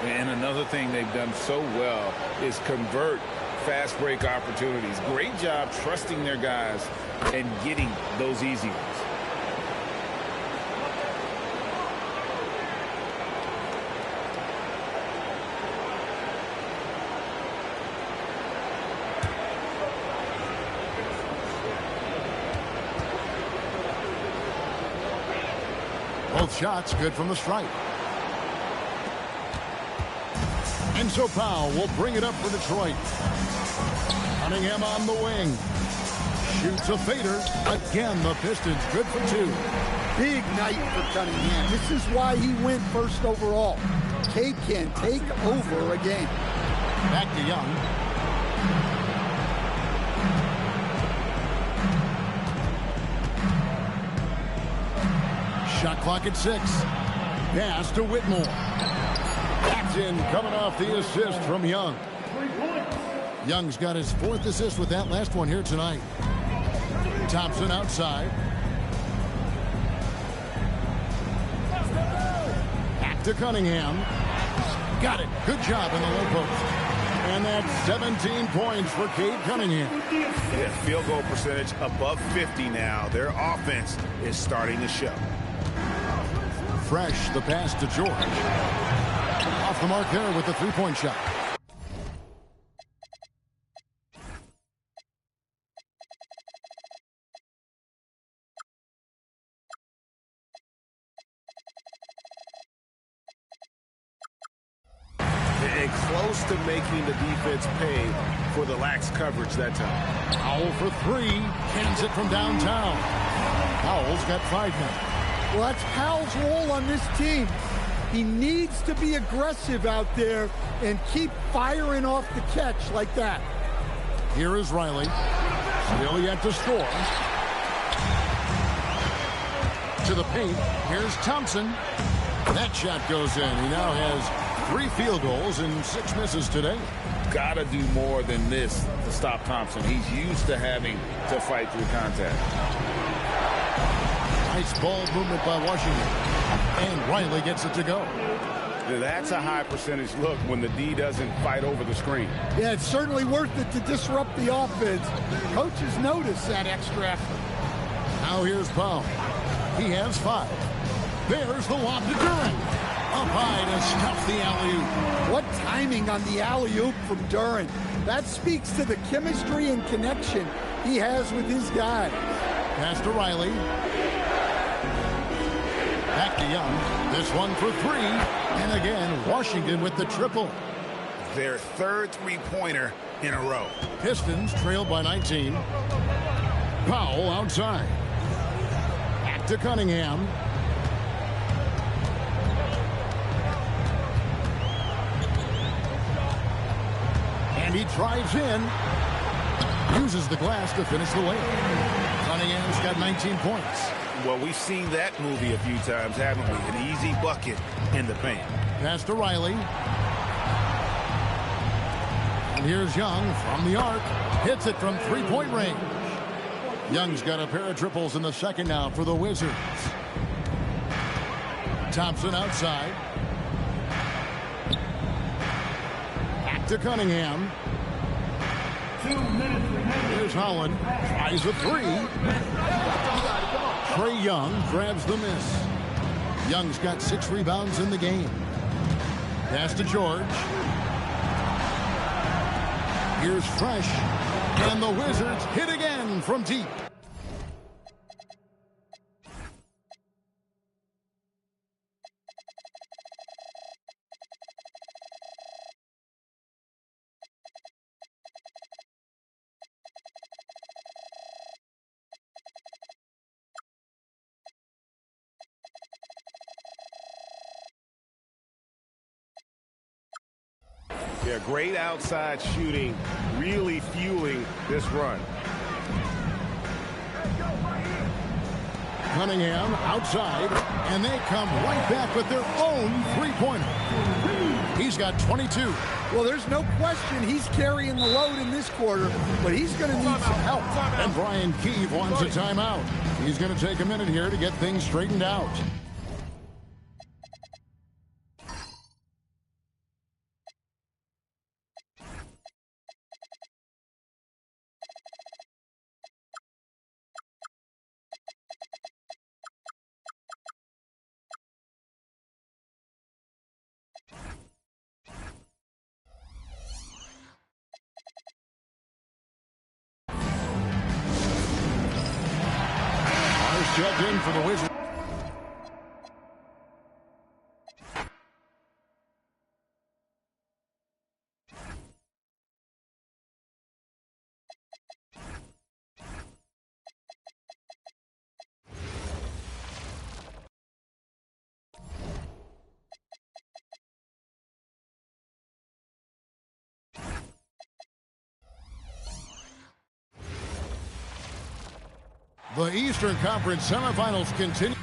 And another thing they've done so well is convert fast break opportunities. Great job trusting their guys and getting those easy ones. Both shots good from the stripe. And so Powell will bring it up for Detroit. Cunningham on the wing. Shoots a fader. Again, the Pistons good for 2. Big night for Cunningham. This is why he went first overall. Cade can take over a game. Back to Young. Shot clock at 6. Pass to Whitmore. That's in, coming off the assist from Young. Young's got his 4th assist with that last one here tonight. Thompson outside. Back to Cunningham. Got it. Good job in the low post. And that's 17 points for Cade Cunningham. Yeah, field goal percentage above 50 now. Their offense is starting to show. Fresh, the pass to George. Off the mark there with the three-point shot. And close to making the defense pay for the lax coverage that time. Powell for 3. Cans it from downtown. Powell's got 5 now. Well, that's Powell's role on this team. He needs to be aggressive out there and keep firing off the catch like that. Here is Riley. Still yet to score. To the paint. Here's Thompson. That shot goes in. He now has 3 field goals and 6 misses today. Gotta do more than this to stop Thompson. He's used to having to fight through contact. Nice ball movement by Washington. And Riley gets it to go. That's a high percentage look when the D doesn't fight over the screen. Yeah, it's certainly worth it to disrupt the offense. Coaches notice that extra effort. Now here's Powell. He has 5. There's the lob to Duran. Up high to stuff the alley-oop. What timing on the alley-oop from Duran. That speaks to the chemistry and connection he has with his guys. Pass to Riley. Back to Young. This one for 3. And again, Washington with the triple. Their 3rd three-pointer in a row. Pistons trailed by 19. Powell outside. Back to Cunningham. And he drives in. Uses the glass to finish the layup. Cunningham's got 19 points. Well, we've seen that movie a few times, haven't we? An easy bucket in the paint. Pass to Riley. And here's Young from the arc. Hits it from 3-point range. Young's got a pair of triples in the second now for the Wizards. Thompson outside. Back to Cunningham. Here's Holland. Tries a three. Trae Young grabs the miss. Young's got 6 rebounds in the game. Pass to George. Here's Fresh. And the Wizards hit again from deep. Yeah, great outside shooting, really fueling this run. Cunningham outside, and they come right back with their own three-pointer. He's got 22. Well, there's no question he's carrying the load in this quarter, but he's going to need some help. And Brian Keefe wants a timeout. He's going to take a minute here to get things straightened out. Checked in for the Wizards. The Eastern Conference semifinals continue.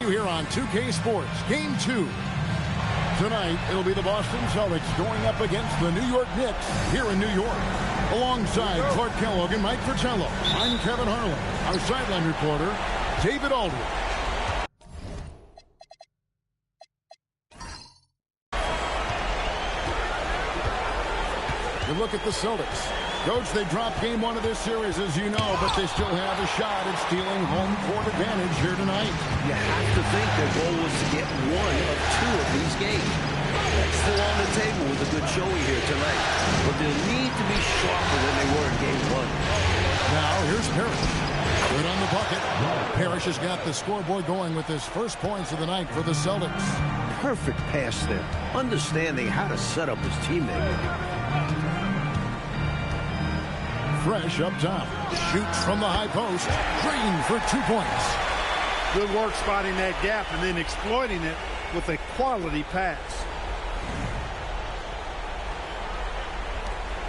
Here on 2K Sports, Game 2. Tonight, it'll be the Boston Celtics going up against the New York Knicks here in New York. Alongside Clark Kellogg and Mike Fratello, I'm Kevin Harlan, our sideline reporter, David Aldridge. You look at the Celtics. Coach, they dropped game 1 of this series, as you know, but they still have a shot at stealing home court advantage here tonight. You have to think their goal was to get 1 of 2 of these games. That's still on the table with a good showing here tonight. But they'll need to be sharper than they were in game 1. Now, here's Parrish. Good on the bucket. Parrish has got the scoreboard going with his first points of the night for the Celtics. Perfect pass there. Understanding how to set up his teammate. Fresh up top. Shoots from the high post. Green for 2 points. Good work spotting that gap and then exploiting it with a quality pass.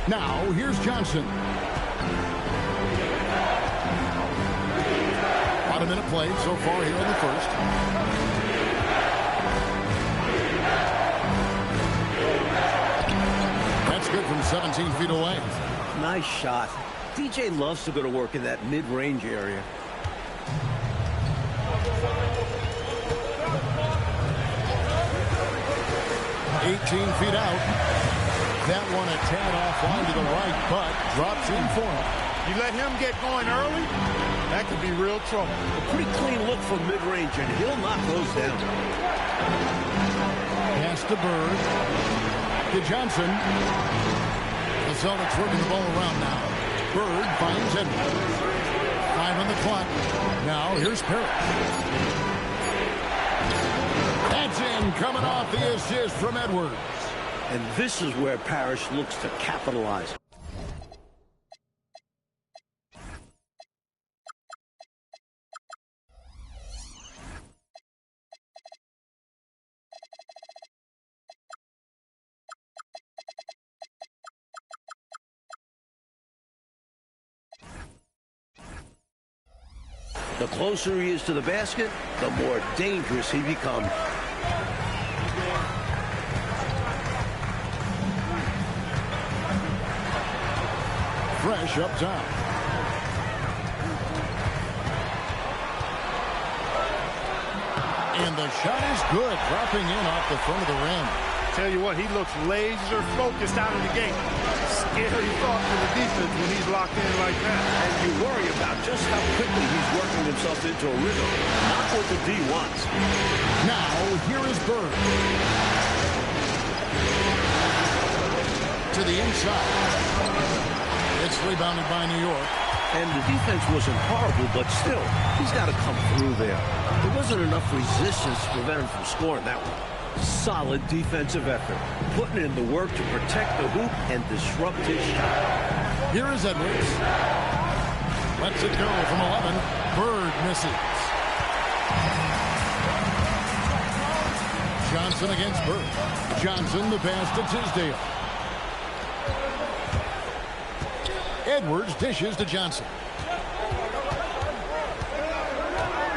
Now, here's Johnson. About a minute played so far here in the first. That's good from 17 feet away. Nice shot. DJ loves to go to work in that mid-range area. Feet out. That one a tad offline to the right, but drops in for him. You let him get going early, that could be real trouble. A pretty clean look from mid-range, and he'll knock those down. Pass to Bird. To Johnson. The Celtics working the ball around now. Bird finds Edwards. 5 on the clock. Now here's Parrish. That's in, coming off the assist from Edwards. And this is where Parrish looks to capitalize. The closer he is to the basket, the more dangerous he becomes. Fresh up top. And the shot is good, dropping in off the front of the rim. Tell you what, he looks laser focused out of the gate. Scary thought for the defense when he's locked in like that. And you worry about just how quickly he's working himself into a rhythm. Not what the D wants. Now, here is Bird. To the inside. It's rebounded by New York. And the defense wasn't horrible, but still, he's got to come through there. There wasn't enough resistance to prevent him from scoring that one. Solid defensive effort, putting in the work to protect the hoop and disrupt his shot. Here is Edwards. Lets it go from 11. Bird misses. Johnson against Bird. Johnson, the pass to Tisdale. Edwards dishes to Johnson.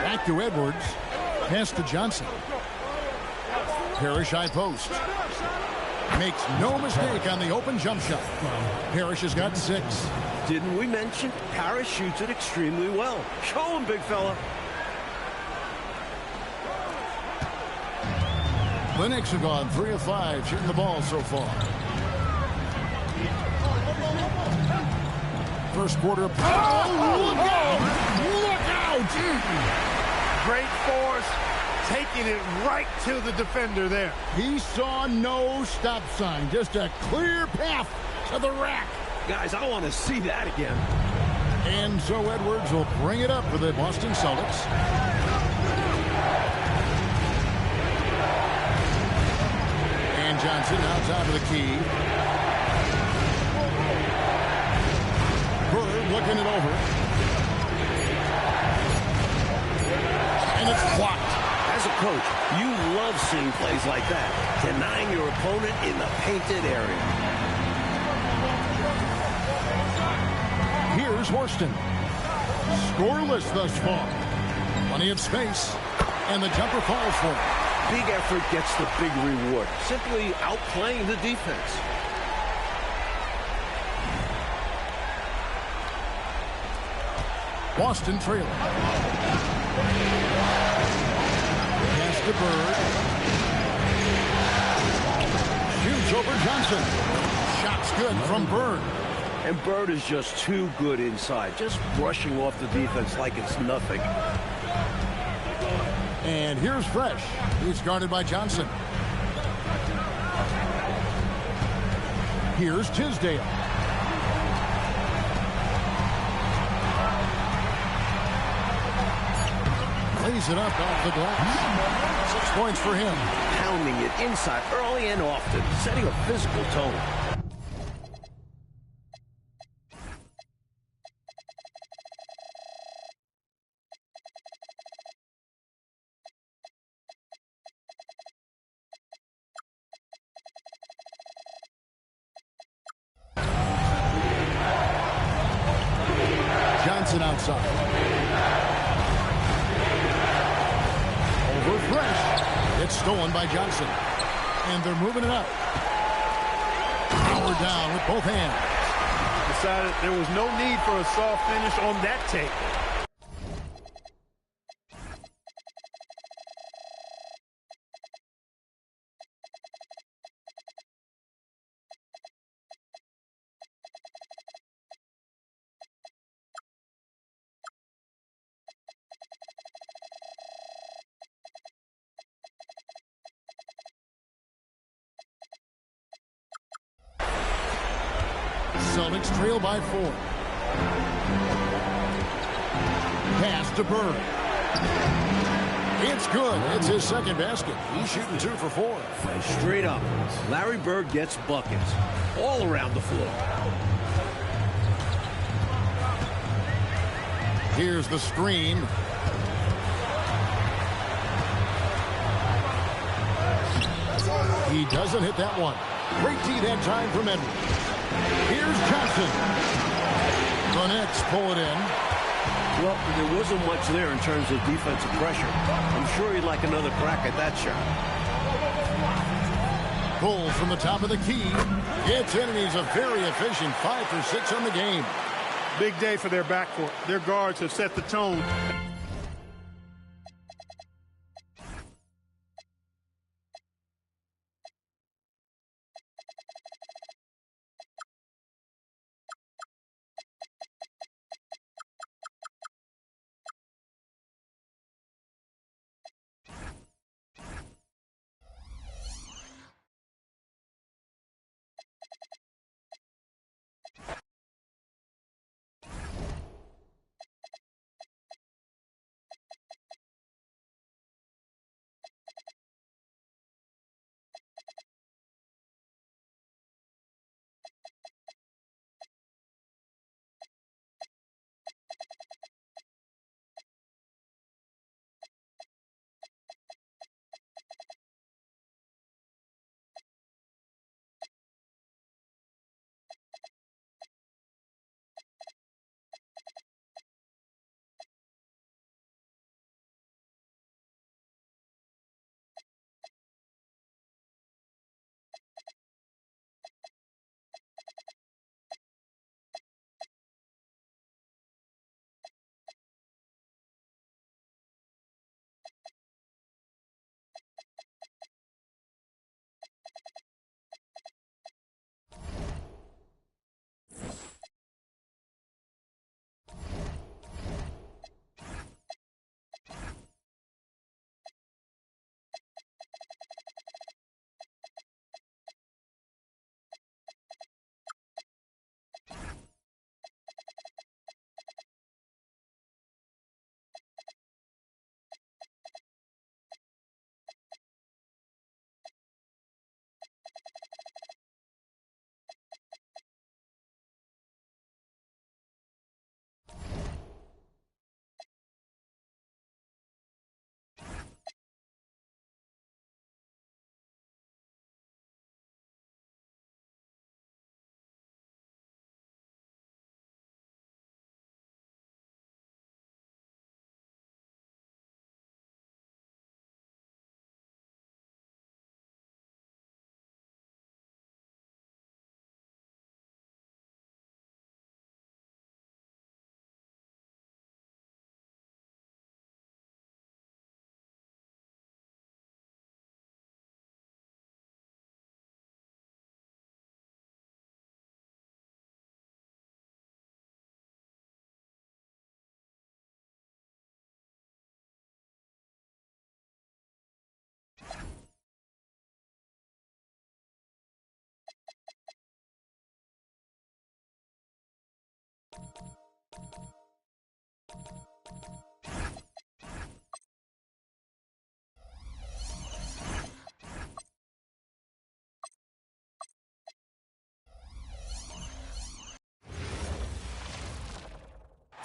Back to Edwards. Pass to Johnson. Parrish high post. Makes no mistake on the open jump shot. Parrish has got 6. Didn't we mention Parrish shoots it extremely well? Show him, big fella. The Knicks have gone 3 of 5 shooting the ball so far. First quarter. Oh, look out! Look out! Great force, taking it right to the defender there. He saw no stop sign, just a clear path to the rack. Guys, I want to see that again. And so Edwards will bring it up for the Boston Celtics. And Johnson now top of the key. Bird looking it over. And it's blocked. As a coach, you love seeing plays like that, denying your opponent in the painted area. Here's Horston. Scoreless thus far. Plenty of space. And the jumper falls for it. Big effort gets the big reward. Simply outplaying the defense. Boston trailing. Pass to Bird. Shoots over Johnson. Shot's good from Bird. And Bird is just too good inside, just brushing off the defense like it's nothing. And here's Fresh. He's guarded by Johnson. Here's Tisdale. Lays it up off the glass. 6 points for him. Pounding it inside early and often, setting a physical tone. Johnson outside. Over Fresh. It's stolen by Johnson. And they're moving it up. Power down with both hands. Decided there was no need for a soft finish on that tape. Celtics trail by 4. Pass to Bird. It's good. It's his second basket. He's shooting 2 for 4. And straight up, Larry Bird gets buckets all around the floor. Here's the screen. He doesn't hit that one. Great D that time from Edwards. Here's Johnson. The Knicks pull it in. Well, there wasn't much there in terms of defensive pressure. I'm sure he'd like another crack at that shot. Pull from the top of the key. Gets in, and he's a very efficient 5 for 6 on the game. Big day for their backcourt. Their guards have set the tone.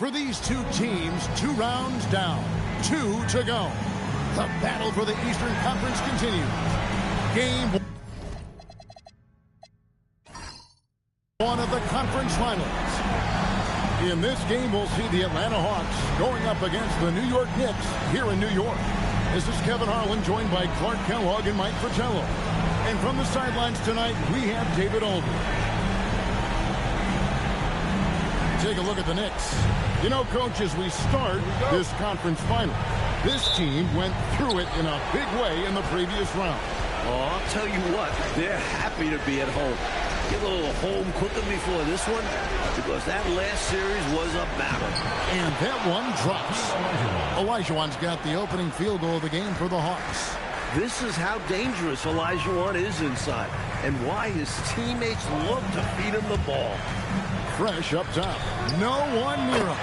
For these two teams, 2 rounds down, 2 to go. The battle for the Eastern Conference continues. Game 1 of the conference finals. In this game, we'll see the Atlanta Hawks going up against the New York Knicks here in New York. This is Kevin Harlan, joined by Clark Kellogg and Mike Fratello. And from the sidelines tonight, we have David Aldridge. Take a look at the Knicks. You know, Coach, as we start this conference final, this team went through it in a big way in the previous round. Oh, I'll tell you what, they're happy to be at home. Get a little home cooking before this one, because that last series was a battle. And that one drops. Olajuwon's got the opening field goal of the game for the Hawks. This is how dangerous Olajuwon is inside, and why his teammates look to feed him the ball. Fresh up top. No one near him.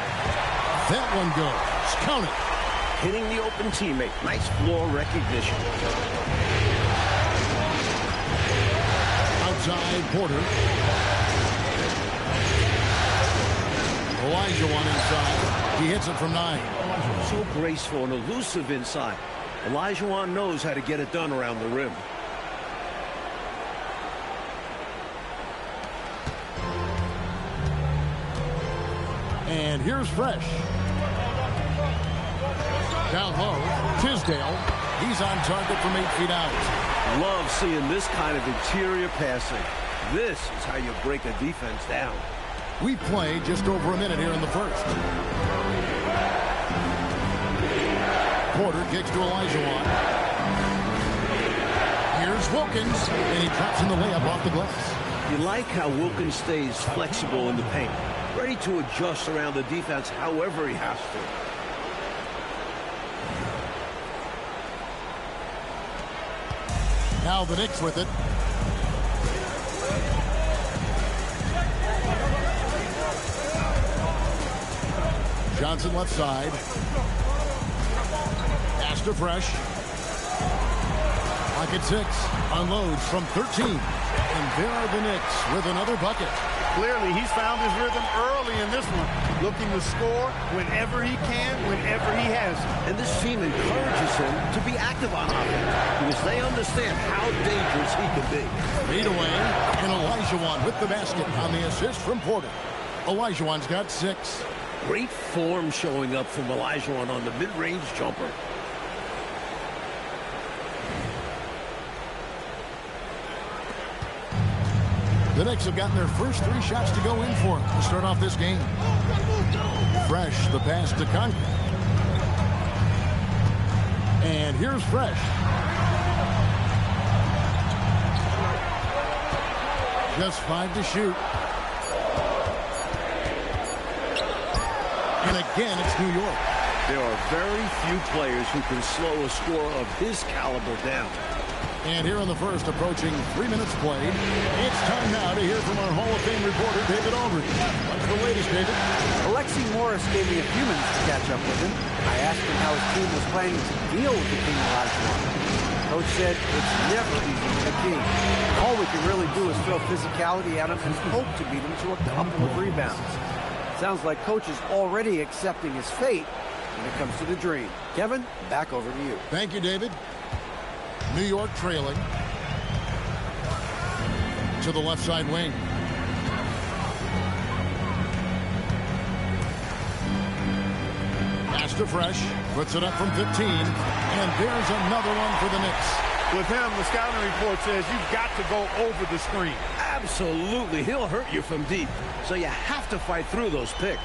That one goes. Count it. Hitting the open teammate. Nice floor recognition. Outside Porter. Olajuwon inside. He hits it from 9. So graceful and elusive inside. Olajuwon knows how to get it done around the rim. And here's Fresh. Down low, Tisdale. He's on target from 8 feet out. Love seeing this kind of interior passing. This is how you break a defense down. We play just over a minute here in the first. Porter kicks to Olajuwon. Here's Wilkins, and he drops in the layup off the glass. You like how Wilkins stays flexible in the paint, ready to adjust around the defense however he has to. Now the Knicks with it. Johnson left side. Pass to Fresh. Pocket 6. Unloads from 13. And there are the Knicks with another bucket. Clearly, he's found his rhythm early in this one, looking to score whenever he can, whenever he has it. And this team encourages him to be active on offense because they understand how dangerous he can be. Fade away, and Olajuwon with the basket on the assist from Porter. Olajuwon's got 6. Great form showing up from Olajuwon on the mid-range jumper. The Knicks have gotten their first 3 shots to go in for him to start off this game. Fresh, the pass to Conklin. And here's Fresh. Just 5 to shoot. And again, it's New York. There are very few players who can slow a score of his caliber down. And here in the first, approaching 3 minutes played, it's time now to hear from our Hall of Fame reporter, David Aldridge. What's the latest, David? Alexi Morris gave me a few minutes to catch up with him. I asked him how his team was planning to deal with the King Olajuwon. Coach said it's never easy with the King. All we can really do is throw physicality at him and hope to beat him to a couple of rebounds. Sounds like Coach is already accepting his fate when it comes to the dream. Kevin, back over to you. Thank you, David. New York trailing to the left side wing. Pass to Fresh, puts it up from 15, and there's another one for the Knicks. With him, the scouting report says you've got to go over the screen. Absolutely. He'll hurt you from deep, so you have to fight through those picks.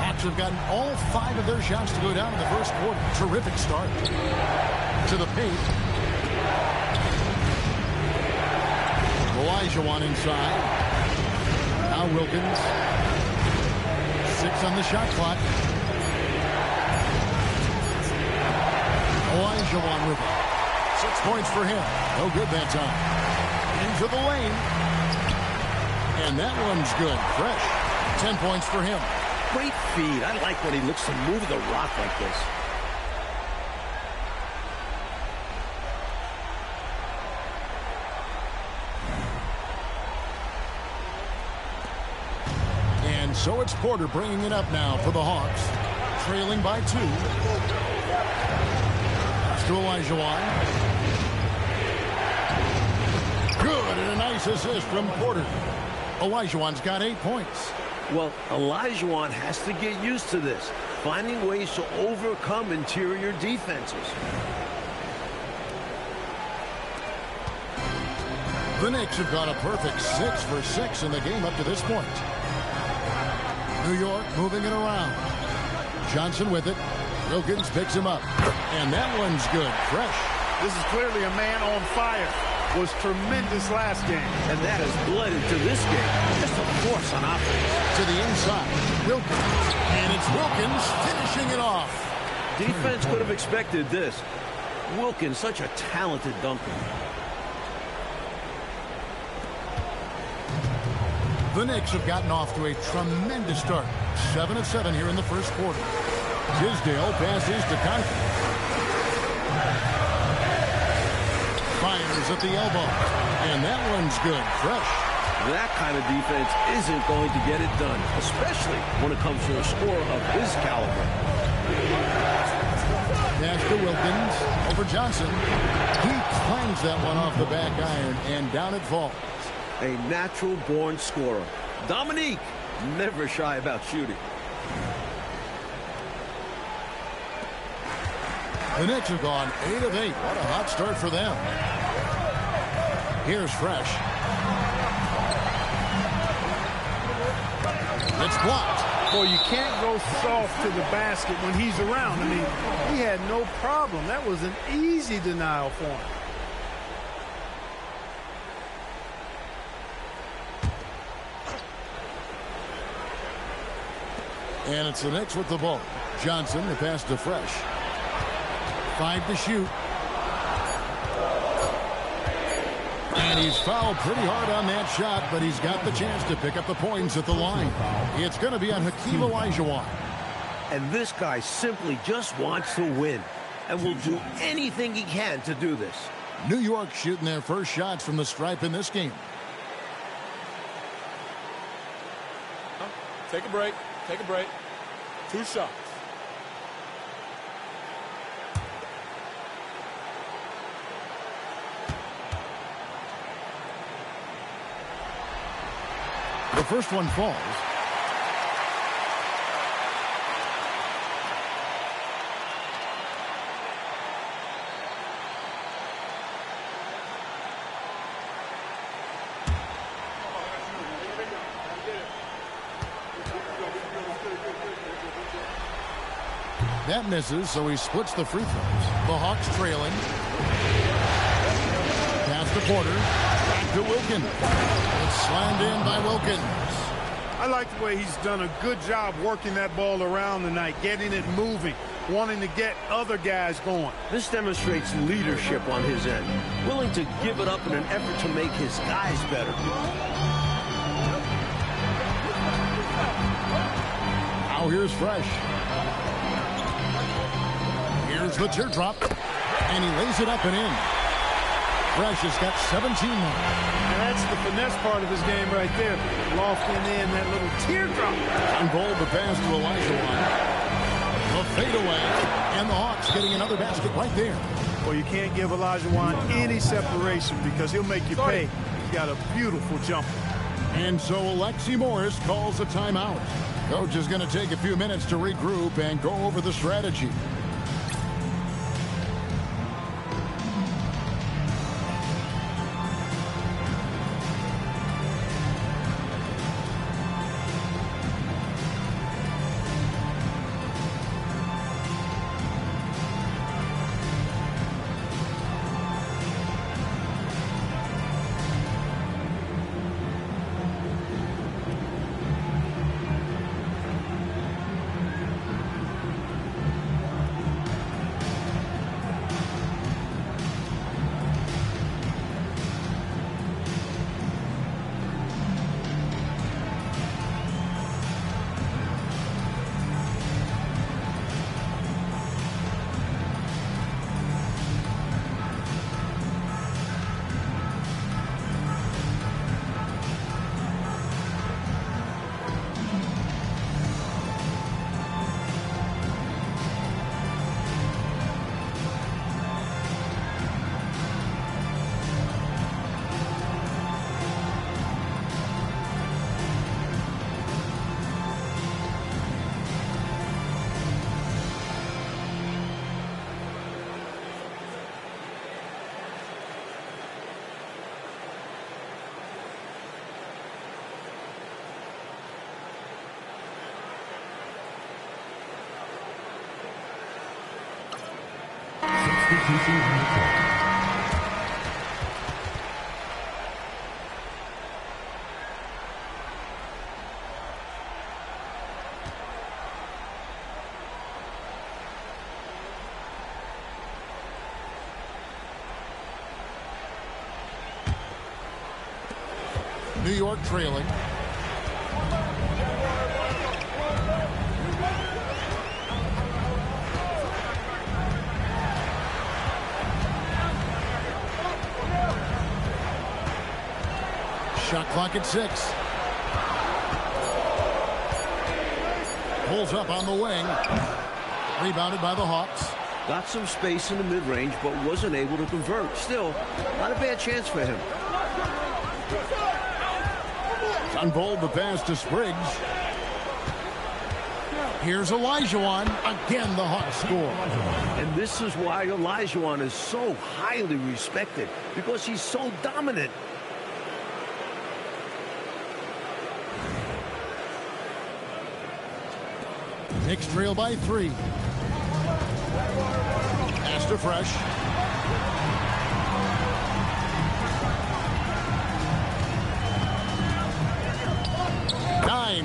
Hawks have gotten all 5 of their shots to go down in the first quarter. Terrific start. To the paint. Olajuwon inside. Now Wilkins. 6 on the shot clock. Olajuwon with it. 6 points for him. No good that time. Into the lane. And that one's good. Fresh. 10 points for him. Great feed. I like when he looks to move the rock like this. And And so it's Porter bringing it up now for the Hawks. Trailing by 2. Pass to Olajuwon. Good, and a nice assist from Porter. Olajuwon's got 8 points. Well, Olajuwon has to get used to this, finding ways to overcome interior defenses. The Knicks have got a perfect 6 for 6 in the game up to this point. New York moving it around. Johnson with it. Wilkins picks him up. And that one's good. Fresh. This is clearly a man on fire. Was tremendous last game. And that has bled into this game. Just a force on offense. To the inside. Wilkins. And it's Wilkins finishing it off. Defense could have expected this. Wilkins, such a talented dunker. The Knicks have gotten off to a tremendous start. 7 of 7 here in the first quarter. Tisdale passes to Conklin. Fires at the elbow. And that one's good. Fresh. That kind of defense isn't going to get it done, especially when it comes to a scorer of his caliber. Pass to Wilkins. Over Johnson. He clangs that one off the back iron, and down it falls. A natural-born scorer. Dominique, never shy about shooting. The Knicks have gone 8 of 8. What a hot start for them. Here's Fresh. It's blocked. Boy, you can't go soft to the basket when he's around. I mean, he had no problem. That was an easy denial for him. And it's the Knicks with the ball. Johnson, the pass to Fresh. 5 to shoot. And he's fouled pretty hard on that shot, but he's got the chance to pick up the points at the line. It's going to be on Hakeem Olajuwon. And this guy simply just wants to win and will do anything he can to do this. New York shooting their first shots from the stripe in this game. Take a break. Take a break. 2 shots. The first one falls. That misses, so he splits the free throws. The Hawks trailing. Pass to Porter. Back to Wilkins. It's slammed in by Wilkins. I like the way he's done a good job working that ball around tonight, getting it moving, wanting to get other guys going. This demonstrates leadership on his end, willing to give it up in an effort to make his guys better. Now here's Fresh. Here's the teardrop, and he lays it up and in. Fresh has got 17 now. And that's the finesse part of his game right there. Lofting in that little teardrop. Unrolled the pass to Olajuwon. The fadeaway, and the Hawks getting another basket right there. Well, you can't give Olajuwon any separation because he'll make you pay. He's got a beautiful jumper. And so Alexi Morris calls a timeout. Coach is going to take a few minutes to regroup and go over the strategy. Substitution on the court. New York trailing. Shot clock at 6. Pulls up on the wing. Rebounded by the Hawks. Got some space in the mid-range, but wasn't able to convert. Still, not a bad chance for him. Unfold the pass to Spriggs. Here's Olajuwon. Again, the Hawks score. And this is why Olajuwon is so highly respected, because he's so dominant. Knicks trail by 3. Pass to Fresh.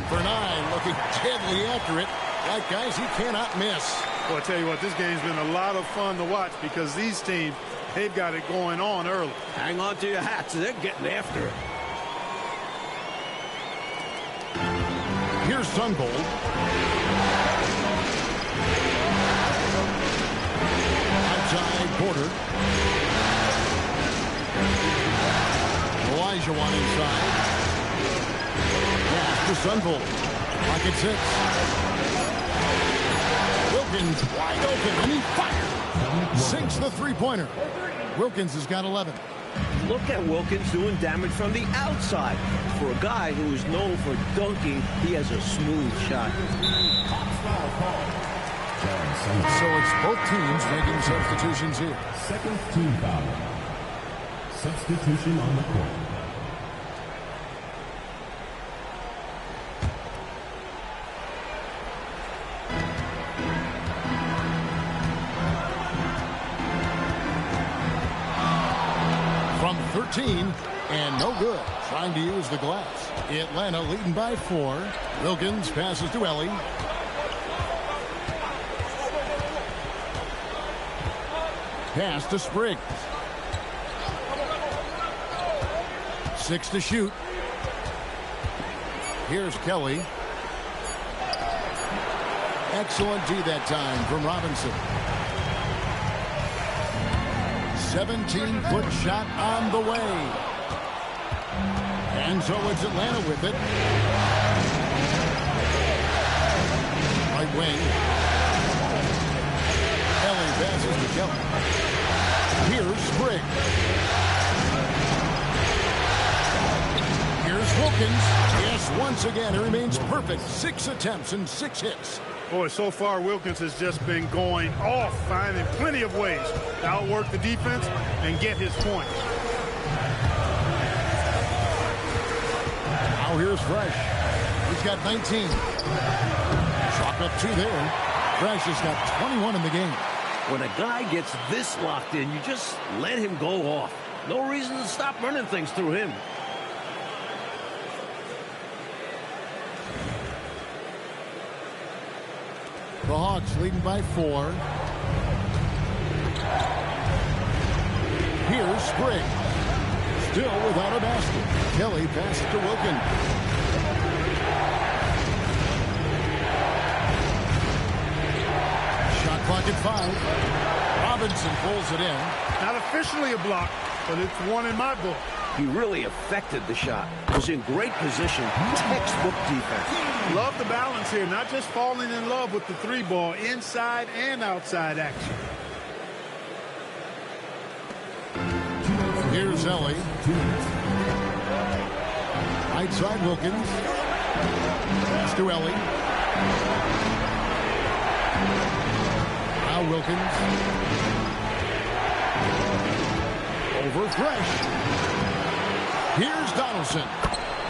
For 9, looking deadly after it. Like guys, he cannot miss. Well, I tell you what, this game's been a lot of fun to watch because these teams, they've got it going on early. Hang on to your hats. They're getting after it. Here's Sunbold. Outside Porter. Olajuwon inside. Pass to Sunbold. Pocket 6. Wilkins wide open, and he fired. Sinks the three-pointer. Wilkins has got 11. Look at Wilkins doing damage from the outside. For a guy who is known for dunking, he has a smooth shot. So it's both teams making substitutions here. Second team foul. Substitution on the court. From 13, and no good. Trying to use the glass. Atlanta leading by 4. Wilkins passes to Ellie. Pass to Spriggs. 6 to shoot. Here's Kelly. Excellent D that time from Robinson. 17-foot shot on the way. And so it's Atlanta with it. Right wing. Ellie passes to Kelly. Here's Spriggs. Here's Wilkins. Yes, once again, he remains perfect. 6 attempts and 6 hits. Boy, so far Wilkins has just been going off, finding plenty of ways to outwork the defense and get his points. Now here's Fresh. He's got 19. Chalk up 2 there. Fresh has got 21 in the game. When a guy gets this locked in, you just let him go off. No reason to stop running things through him. The Hawks leading by 4. Here's Spriggs. Still without a basket. Kelly passes to Wilkins. Shot clock at 5. Robinson pulls it in. Not officially a block, but it's one in my book. He really affected the shot. Was in great position. Textbook defense. Love the balance here. Not just falling in love with the 3-ball. Inside and outside action. Here's Ellie. Right side Wilkins. Pass to Ellie. Now Wilkins. Over Fresh. Here's Donaldson.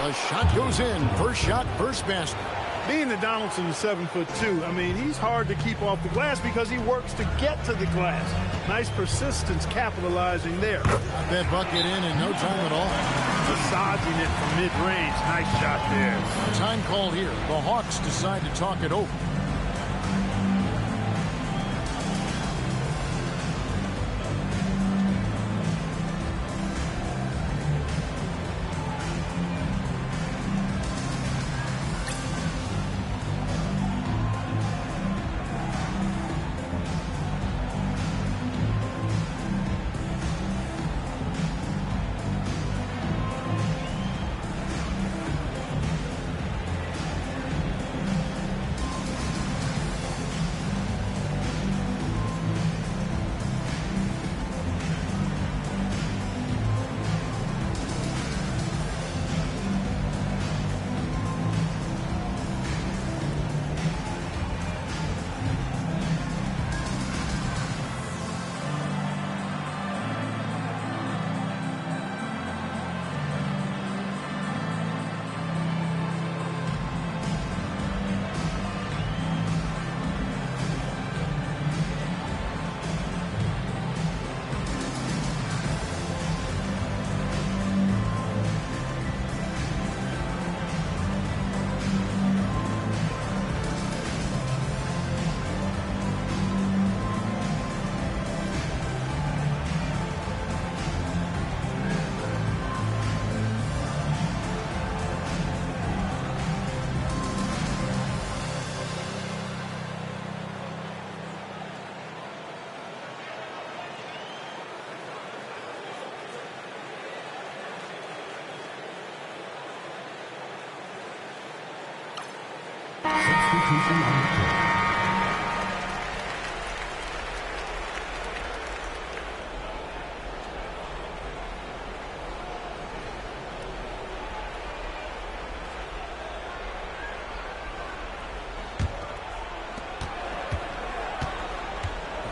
The shot goes in. First shot, first basket. Being that Donaldson's 7'2", I mean, he's hard to keep off the glass because he works to get to the glass. Nice persistence capitalizing there. That bucket in no time at all. Massaging it from mid-range. Nice shot there. Time called here. The Hawks decide to talk it over.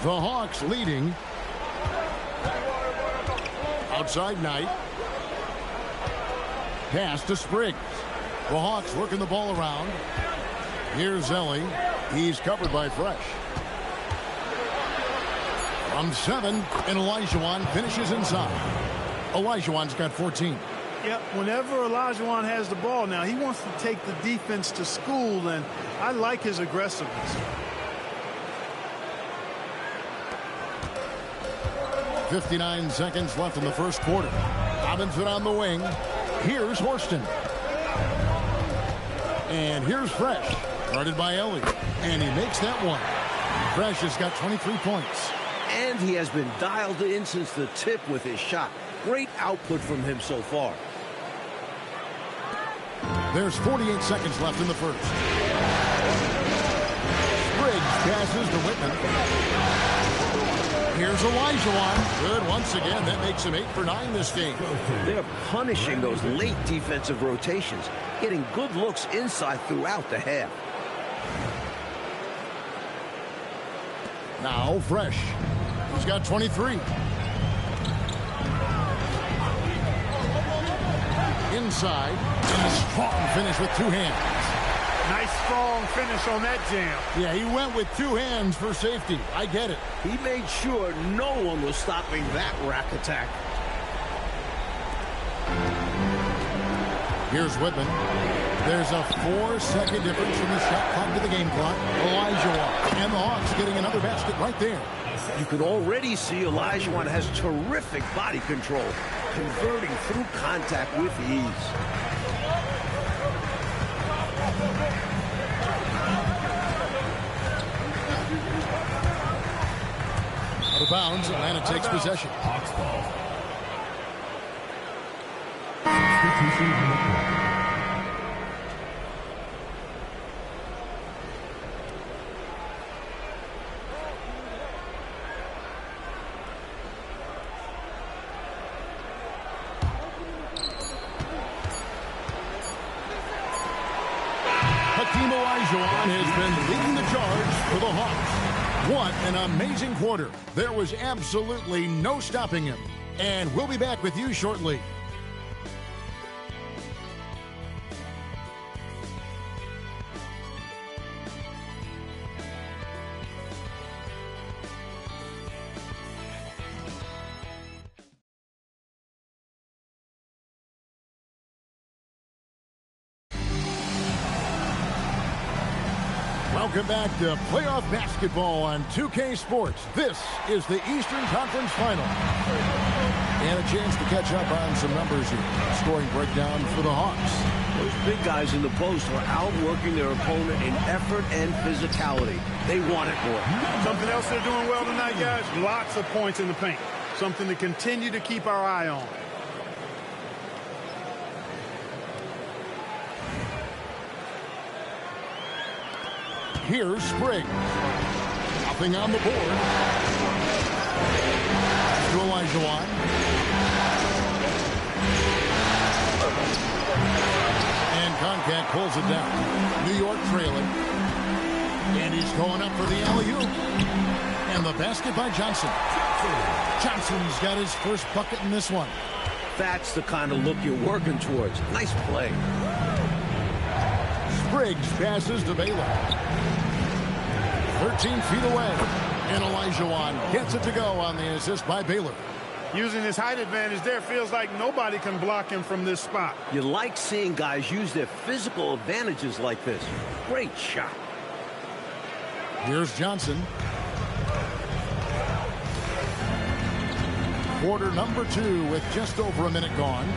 The Hawks leading. Outside Knight. Pass to Spriggs. The Hawks working the ball around. Here's Zelli. He's covered by Fresh. From 7, and Olajuwon finishes inside. Olajuwon's got 14. Yep, whenever Olajuwon has the ball now, he wants to take the defense to school, and I like his aggressiveness. 59 seconds left in the first quarter. Robinson on the wing. Here's Horston. And here's Fresh. Guarded by Elliott. And he makes that one. Fresh has got 23 points. And he has been dialed in since the tip with his shot. Great output from him so far. There's 48 seconds left in the first. Spriggs passes to Whitman. Here's Olajuwon. Good once again. That makes him 8 for 9 this game. They're punishing those late defensive rotations, getting good looks inside throughout the half. Now Fresh. He's got 23. Inside. And a strong finish with 2 hands. Nice strong finish on that jam. Yeah, he went with 2 hands for safety. I get it. He made sure no one was stopping that rack attack. Here's Whitman. There's a 4-second difference from the shot clock to the game clock. Olajuwon. And the Hawks getting another basket right there. You can already see Olajuwon has terrific body control, converting through contact with ease. Out of bounds, Atlanta takes possession. Olajuwon has been leading the charge for the Hawks. What an amazing quarter. There was absolutely no stopping him. And we'll be back with you shortly. Welcome back to playoff basketball on 2K Sports. This is the Eastern Conference Final. And a chance to catch up on some numbers here. Scoring breakdown for the Hawks. Those big guys in the post are outworking their opponent in effort and physicality. They want it more. Something else they're doing well tonight, guys? Lots of points in the paint. Something to continue to keep our eye on. Here's Spriggs. Nothing on the board. To Olajuwon. And Concat pulls it down. New York trailing. And he's going up for the alley-oop. And the basket by Johnson. Johnson's got his first bucket in this one. That's the kind of look you're working towards. Nice play. Spriggs passes to Baylor. 13 feet away. And Olajuwon gets it to go on the assist by Baylor. Using his height advantage there, feels like nobody can block him from this spot. You like seeing guys use their physical advantages like this. Great shot. Here's Johnson. Quarter number 2 with just over a minute gone.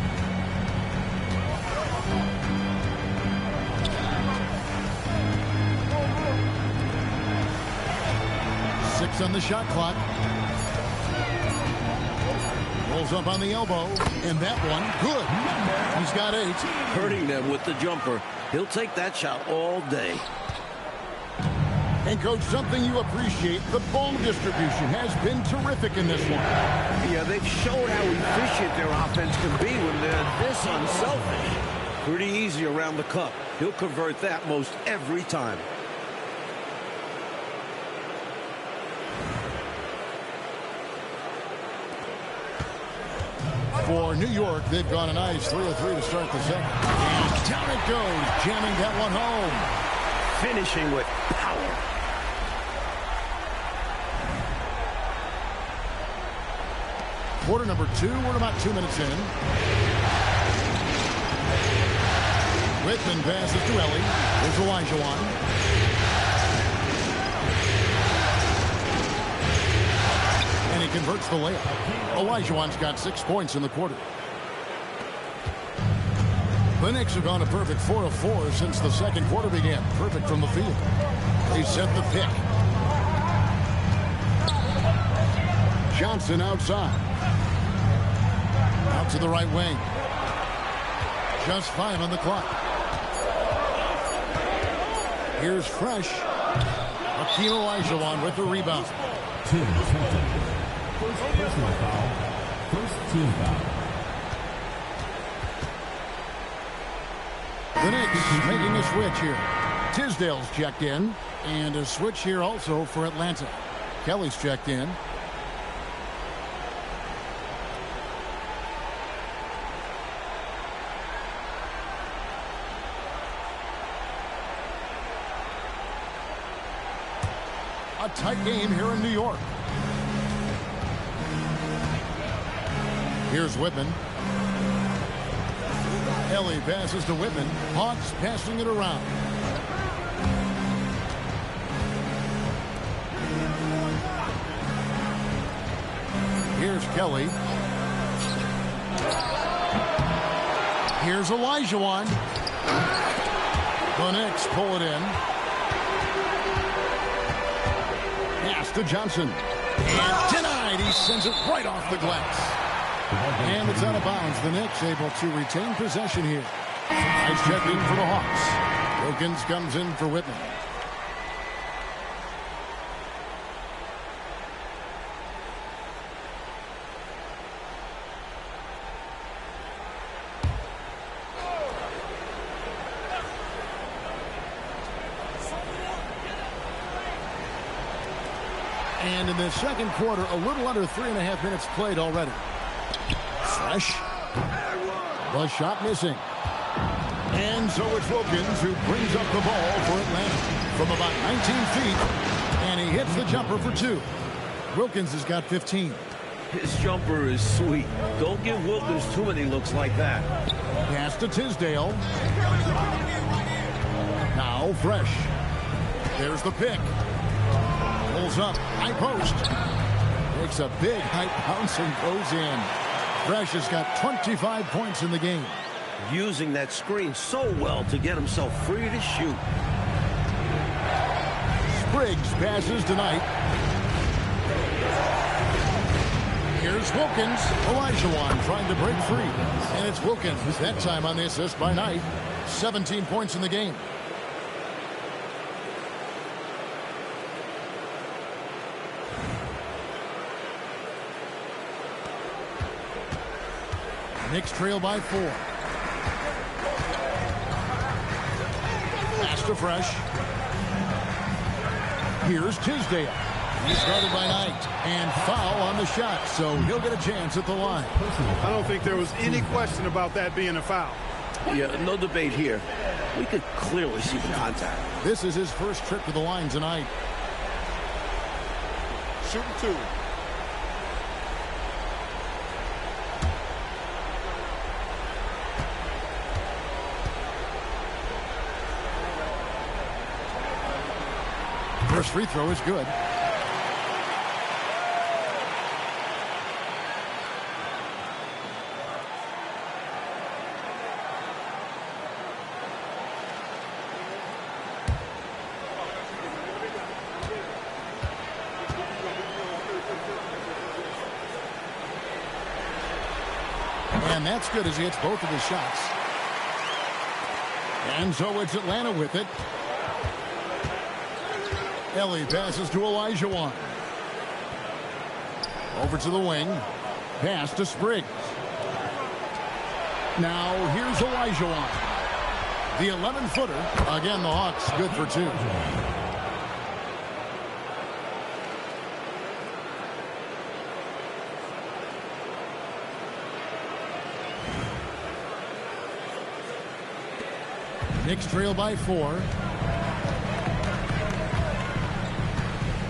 Six on the shot clock. Rolls up on the elbow, and that one, good. He's got 8. Hurting them with the jumper. He'll take that shot all day. And, Coach, something you appreciate, the ball distribution has been terrific in this one. Yeah, they've showed how efficient their offense can be when they're this unselfish. Pretty easy around the cup. He'll convert that most every time. For New York, they've gone a nice 3 of 3 to start the second. And down it goes, jamming that one home. Finishing with power. Quarter number 2, we're about 2 minutes in. Whitman passes to Ellie. There's Olajuwon. And he converts the layup. Olajuwon's got 6 points in the quarter. The Knicks have gone a perfect 4 of 4 since the second quarter began. Perfect from the field. They set the pick. Johnson outside. Out to the right wing. Just 5 on the clock. Here's Fresh. Hakeem Olajuwon with the rebound. First personal foul. First team foul. The Knicks making a switch here. Tisdale's checked in. And a switch here also for Atlanta. Kelly's checked in. A tight game here in New York. Here's Whitman. Ellie passes to Whitman. Hawks passing it around. Here's Kelly. Here's Olajuwon. The Knicks pull it in. Pass to Johnson. And denied. He sends it right off the glass. And it's out of bounds. The Knicks able to retain possession here. Nice checking for the Hawks. Wilkins comes in for Whitman. And in the second quarter, a little under 3.5 minutes played already. Fresh. The shot missing. And so it's Wilkins who brings up the ball for Atlanta from about 19 feet. And he hits the jumper for 2. Wilkins has got 15. His jumper is sweet. Don't give Wilkins too many looks like that. Pass to Tisdale. Now Fresh. There's the pick. Pulls up, high post. Takes a big high bounce and goes in. Fresh has got 25 points in the game. Using that screen so well to get himself free to shoot. Spriggs passes tonight. Here's Wilkins. Olajuwon trying to break free. And it's Wilkins, that time on the assist by Knight. 17 points in the game. Knicks trail by 4. Pass to Fresh. Here's Tisdale. He's guarded by Knight. And foul on the shot, so he'll get a chance at the line. I don't think there was any question about that being a foul. Yeah, no debate here. We could clearly see the contact. This is his first trip to the line tonight. Shooting 2. First free throw is good. And that's good as he hits both of his shots. And so it's Atlanta with it. Ellie passes to Olajuwon. Over to the wing. Pass to Spriggs. Now here's Olajuwon. The 11-footer. Again, the Hawks good for 2. Knicks trail by 4.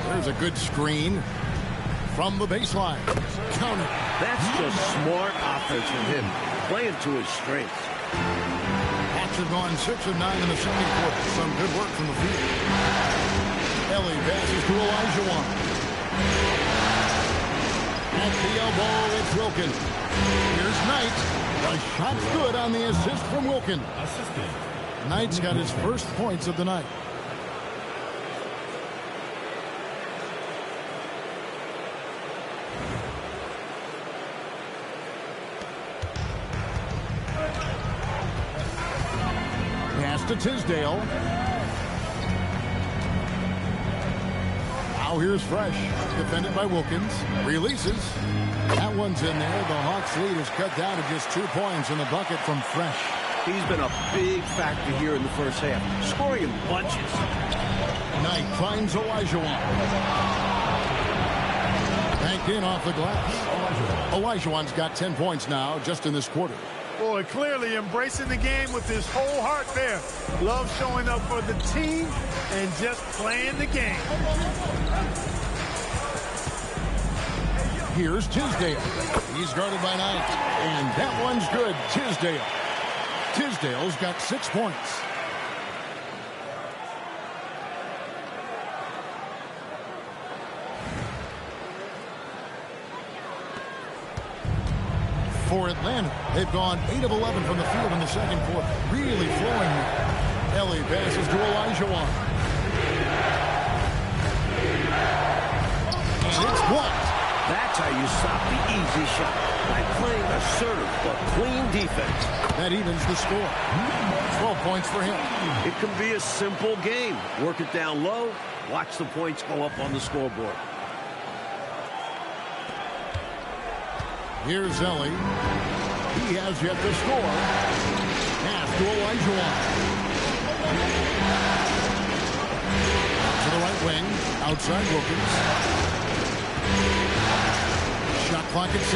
There's a good screen from the baseline. Count it. That's just smart offense from him, playing to his strengths. Hawks have gone 6 of 9 in the second quarter. Some good work from the field. Ellie passes to Olajuwon. At the elbow, it's Wilkins. Here's Knight. The shot's good on the assist from Wilkins. Knight's got his first points of the night. To Tisdale. Now here's Fresh. Defended by Wilkins. Releases. That one's in there. The Hawks lead is cut down to just 2 points in the bucket from Fresh. He's been a big factor here in the first half, scoring in bunches. Knight finds Olajuwon. Banked in off the glass. Olajuwon's got 10 points now just in this quarter. Boy, clearly embracing the game with his whole heart there. Love showing up for the team and just playing the game. Here's Tisdale. He's guarded by Knight. And that one's good. Tisdale. Tisdale's got 6 points. For Atlanta, they've gone 8 of 11 from the field in the second quarter. Really flowing here. Ellie passes to Olajuwon. And it's blocked. That's how you stop the easy shot, by playing assertive but clean defense. That evens the score. 12 points for him. It can be a simple game. Work it down low, watch the points go up on the scoreboard. Here's Ellie. He has yet to score. Pass to Olajuwon. To the right wing. Outside Wilkins. Shot clock at 6.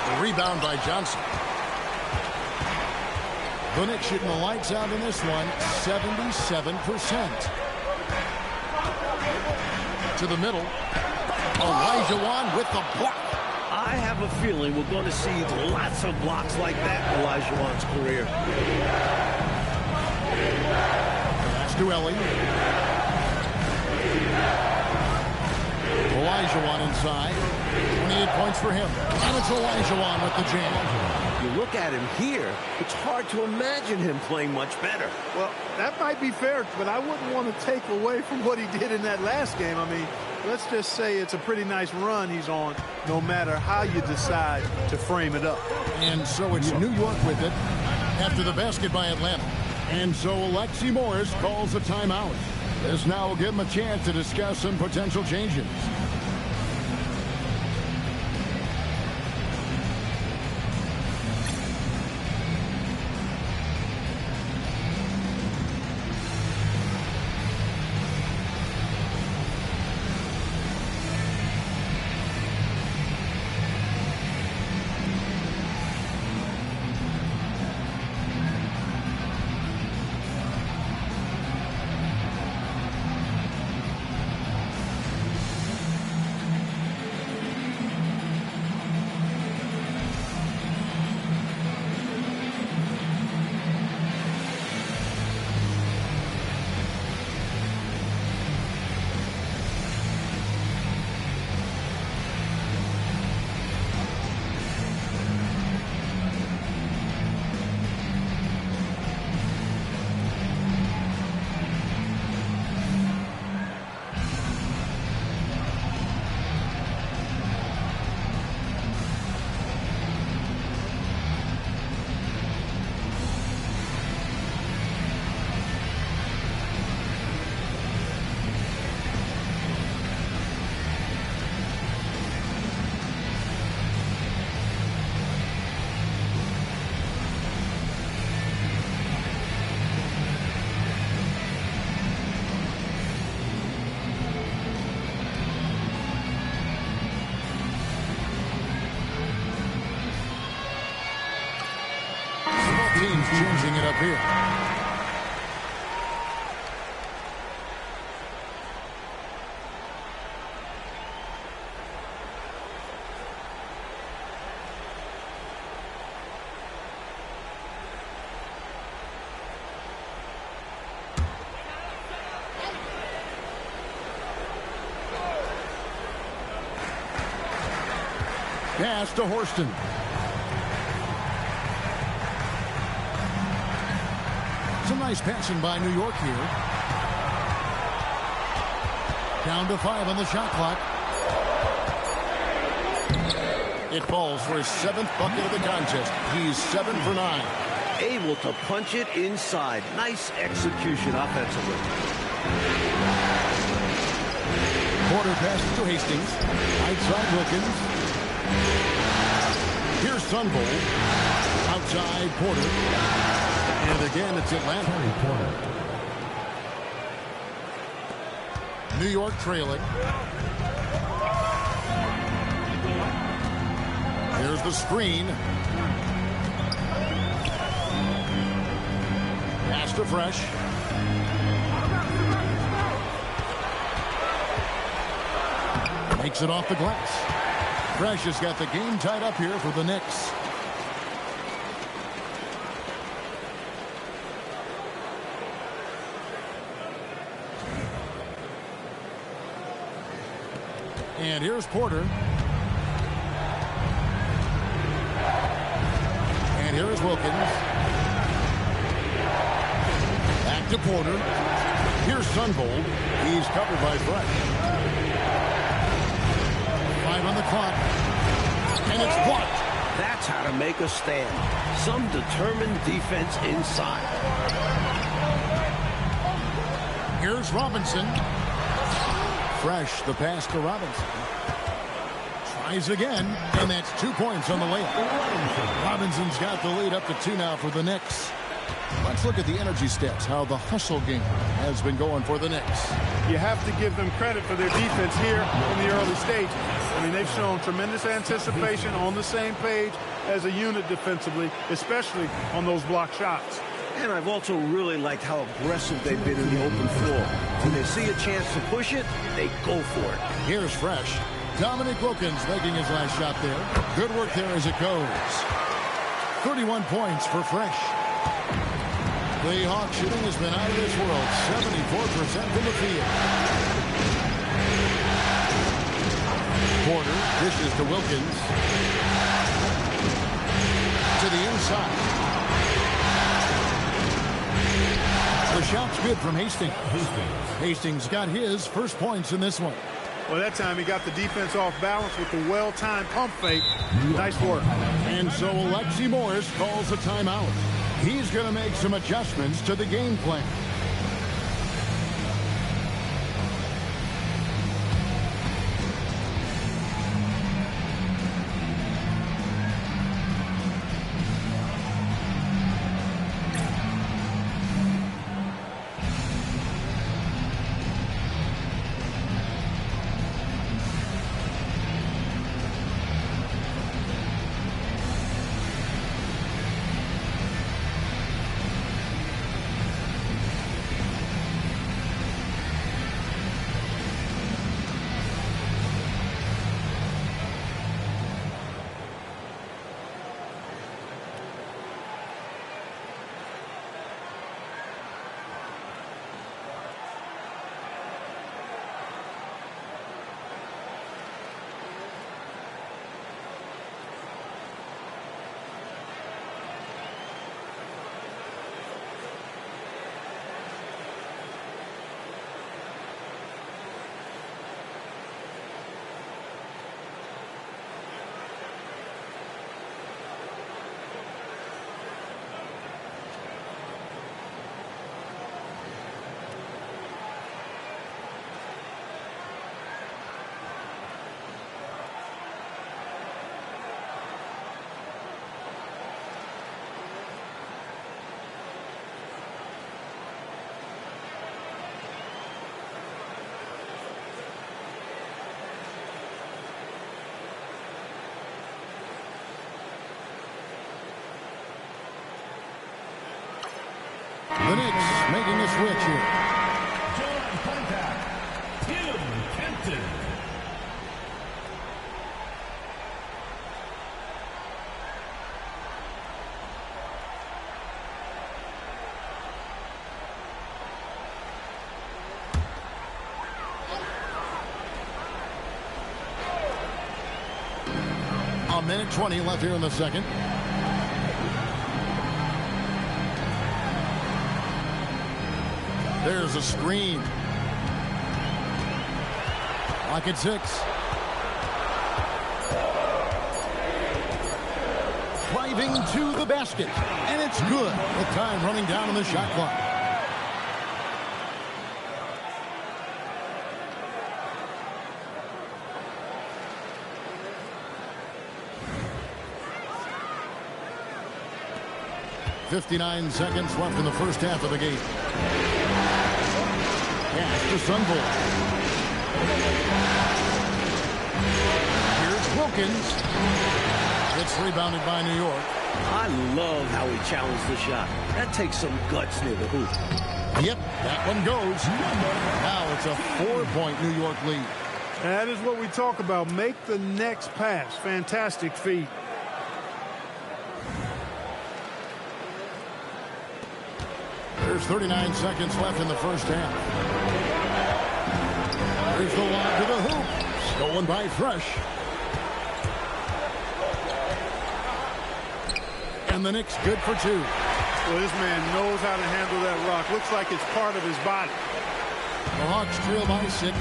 The rebound by Johnson. The Knicks shooting the lights out in this one. 77%. To the middle. Olajuwon with the block. I have a feeling we're going to see lots of blocks like that in Olajuwon's career. Pass to Ellie. Olajuwon inside. 28 points for him. And it's Olajuwon with the jam. You look at him here, it's hard to imagine him playing much better. Well, that might be fair, but I wouldn't want to take away from what he did in that last game. I mean, let's just say it's a pretty nice run he's on, no matter how you decide to frame it up. And so it's New York with it after the basket by Atlanta. And so Alexi Morris calls a timeout. This now will give him a chance to discuss some potential changes. Teams changing it up here. Pass to Horston. Some nice passing by New York here. Down to 5 on the shot clock. It falls for his 7th bucket of the contest. He's 7 for 9. Able to punch it inside. Nice execution offensively. Porter passes to Hastings. Outside Wilkins. Here's Sunvold. Outside Porter. And again, it's Atlanta. New York trailing. Here's the screen. Pass to Fresh. Makes it off the glass. Fresh has got the game tied up here for the Knicks. And here's Porter. And here's Wilkins. Back to Porter. Here's Sunvold. He's covered by Fresh. 5 on the clock. And it's blocked. That's how to make a stand. Some determined defense inside. Here's Robinson. Fresh, the pass to Robinson. Tries again, and that's 2 points on the layup. Robinson's got the lead up to 2 now for the Knicks. Let's look at the energy stats, how the hustle game has been going for the Knicks. You have to give them credit for their defense here in the early stages. I mean, they've shown tremendous anticipation, on the same page as a unit defensively, especially on those block shots. And I've also really liked how aggressive they've been in the open floor. When they see a chance to push it, they go for it. Here's Fresh. Dominic Wilkins making his last shot there. Good work there as it goes. 31 points for Fresh. The Hawk shooting has been out of this world. 74% from the field. Porter dishes to Wilkins. To the inside. The shot's good from Hastings. Hastings got his first points in this one. Well, that time he got the defense off balance with the well-timed pump fake. Nice work. And so Alexi Morris calls a timeout. He's going to make some adjustments to the game plan. The Knicks making a switch here. John contact. Tim Kempton. A minute 20 left here in the second. There's a screen. Lock at 6. Driving to the basket. And it's good. With time running down on the shot clock. .59 seconds left in the first half of the game. Pass to Sunbull. Here's Wilkins. It's rebounded by New York. I love how he challenged the shot. That takes some guts near the hoop. Yep, that one goes. Now it's a 4-point New York lead. That is what we talk about. Make the next pass. Fantastic feat. There's 39 seconds left in the first half. There's the lob to the hoop. Stolen by Fresh. And the Knicks good for 2. Well, this man knows how to handle that rock. Looks like it's part of his body. The Hawks trail by 6.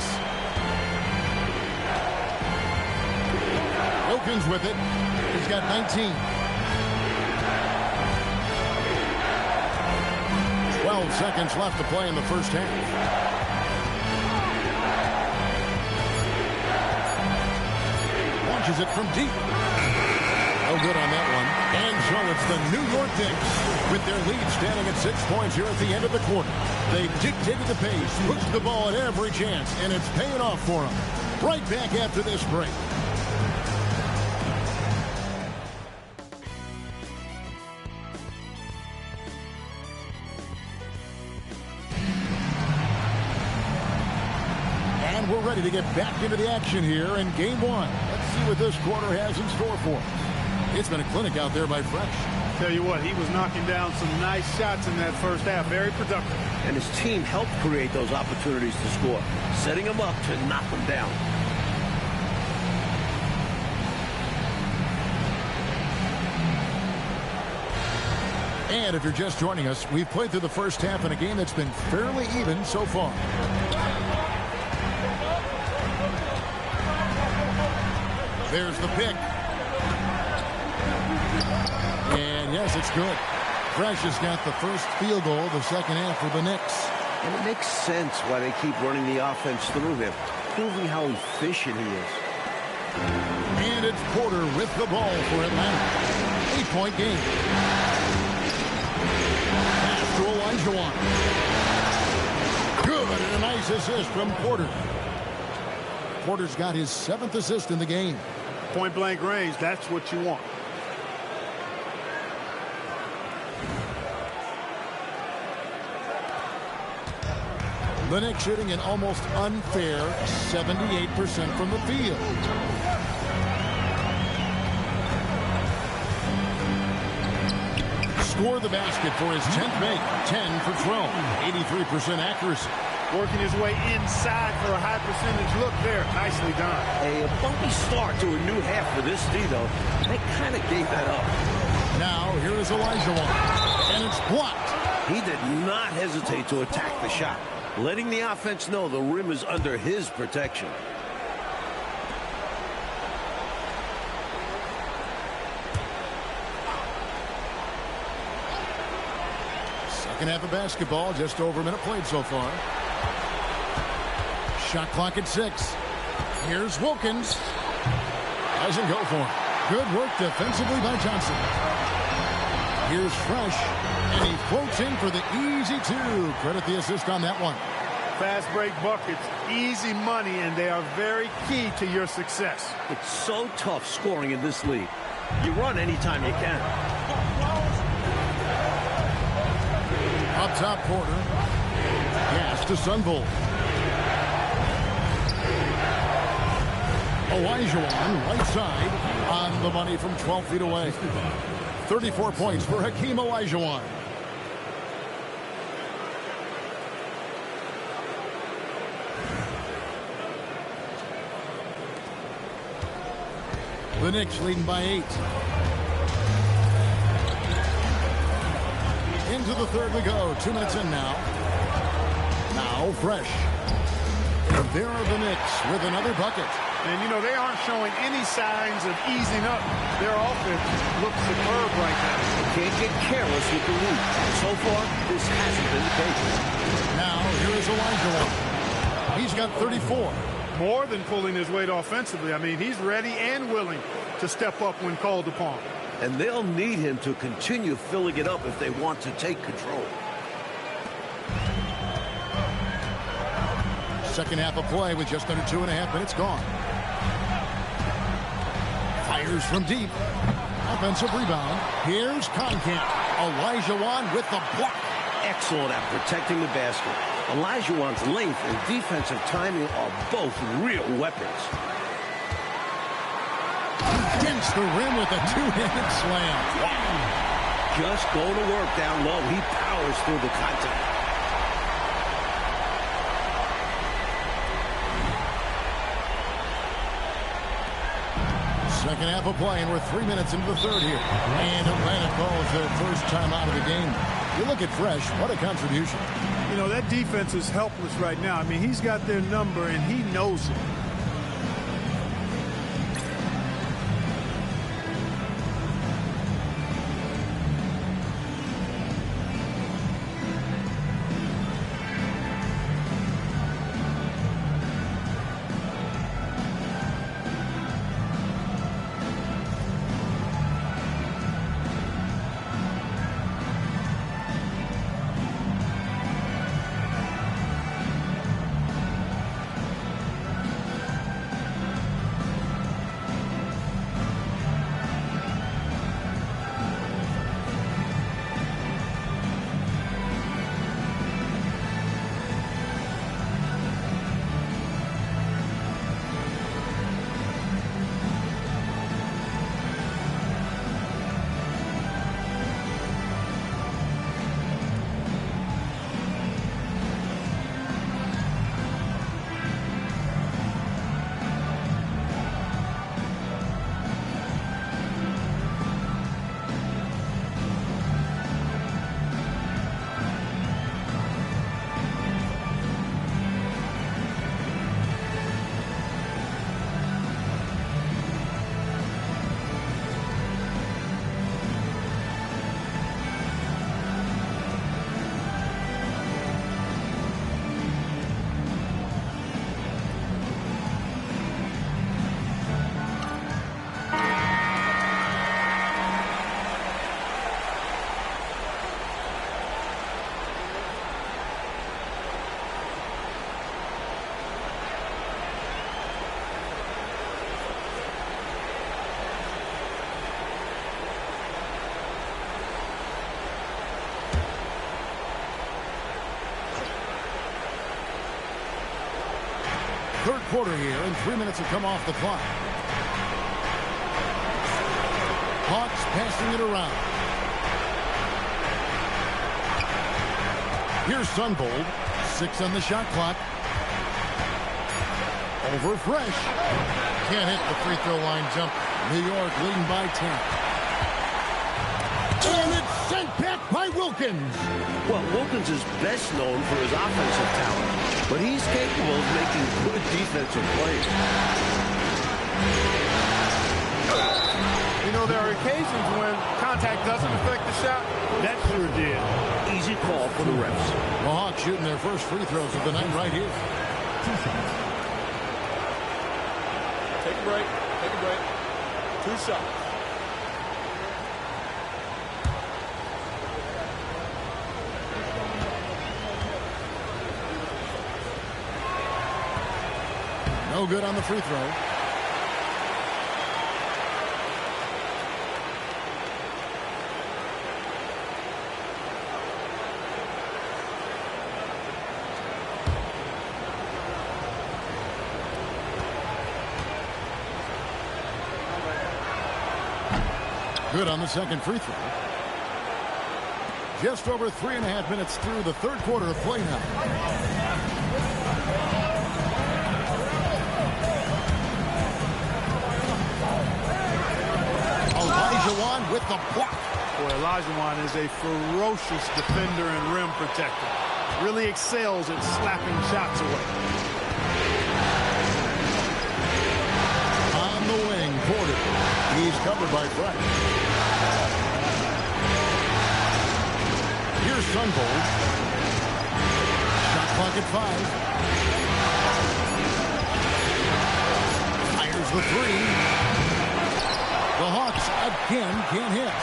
Wilkins with it. He's got 19. 12 seconds left to play in the first half. Launches it from deep. No good on that one. And so it's the New York Knicks with their lead standing at 6 points here at the end of the quarter. They dictated the pace, pushed the ball at every chance, and it's paying off for them. Right back after this break. ready to get back into the action here in game one. Let's see what this quarter has in store for us. It's been a clinic out there by Fresh. Tell you what, he was knocking down some nice shots in that first half. Very productive. And his team helped create those opportunities to score, setting them up to knock them down. And if you're just joining us, we've played through the first half in a game that's been fairly even so far. There's the pick. And yes, it's good. Fresh has got the first field goal of the second half for the Knicks. And it makes sense why they keep running the offense through him, proving how efficient he is. And it's Porter with the ball for Atlanta. 8-point game. Pass to Olajuwon. Good, and a nice assist from Porter. Porter's got his 7th assist in the game. Point-blank range, that's what you want. The Knicks shooting an almost unfair 78% from the field. Score the basket for his 10th make. 10 for 12. 83% accuracy. Working his way inside for a high percentage look there. Nicely done. A bumpy start to a new half for this D, though. They kind of gave that up. Now, here is Olajuwon. And it's blocked. He did not hesitate to attack the shot, letting the offense know the rim is under his protection. Second half of basketball, just over a minute played so far. Shot clock at 6. Here's Wilkins. Doesn't go for it. Good work defensively by Johnson. Here's Fresh, and he floats in for the easy 2. Credit the assist on that one. Fast break buckets, easy money, and they are very key to your success. It's so tough scoring in this league. You run anytime you can. Up top, Porter. Pass to Sunbull. Olajuwon, right side, on the money from 12 feet away. 34 points for Hakeem Olajuwon. The Knicks leading by 8. Into the third we go. 2 minutes in now. Now Fresh. And there are the Knicks with another bucket. And, you know, they aren't showing any signs of easing up. Their offense looks superb right now. Can't get careless with the lead. So far, this hasn't been the case. Now, here is Olajuwon. He's got 34. More than pulling his weight offensively. I mean, he's ready and willing to step up when called upon. And they'll need him to continue filling it up if they want to take control. Second half of play with just under 2.5 minutes gone. Fires from deep. Offensive rebound. Here's Conkamp. Olajuwon with the block. Excellent at protecting the basket. Olajuwon's length and defensive timing are both real weapons. Against the rim with a two-handed slam. Wow. Just going to work down low. He powers through the contact. Second half of play, and we're 3 minutes into the third here. And Atlanta calls their first time out of the game. You look at Fresh, what a contribution. You know, that defense is helpless right now. I mean, he's got their number, and he knows it. third quarter here, and 3 minutes have come off the clock. Hawks passing it around. Here's Sunbold. 6 on the shot clock. Over Fresh. Can't hit the free throw line jump. New York leading by 10. And it's sent back by Wilkins. Well, Wilkins is best known for his offensive talent, but he's capable of making good defensive plays. You know, there are occasions when contact doesn't affect the shot. That sure did. Easy call for the refs. The Hawks shooting their first free throws of the night right here. Take a break. Take a break. 2 shots. No good on the free throw. Good on the second free throw. Just over 3.5 minutes through the third quarter of play now. Elijah with the block. Boy, Elijah is a ferocious defender and rim protector. Really excels at slapping shots away. On the wing, Porter. He's covered by Fresh. Here's Sunbold. Shot clock at 5. Fires the 3. The Hawks again can't hit.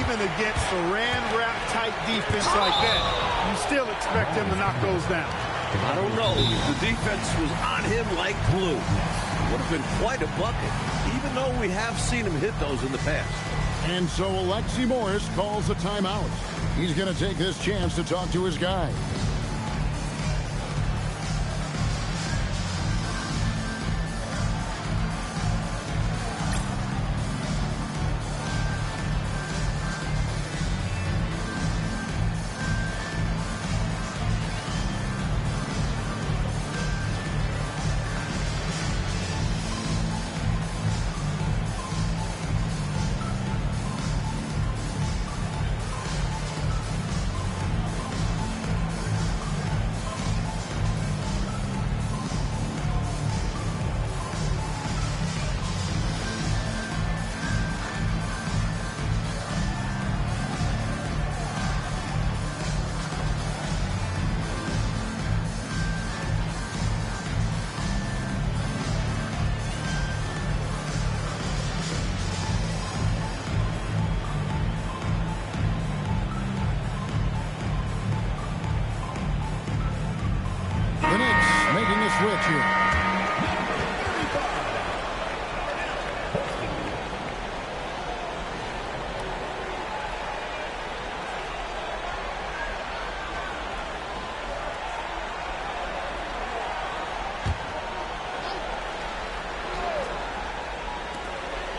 Even against Saran-wrap tight defense like that, you still expect him to knock those down. I don't know. The defense was on him like glue. Would have been quite a bucket, even though we have seen him hit those in the past. And so Alexi Morris calls a timeout. He's going to take this chance to talk to his guys. Switch here.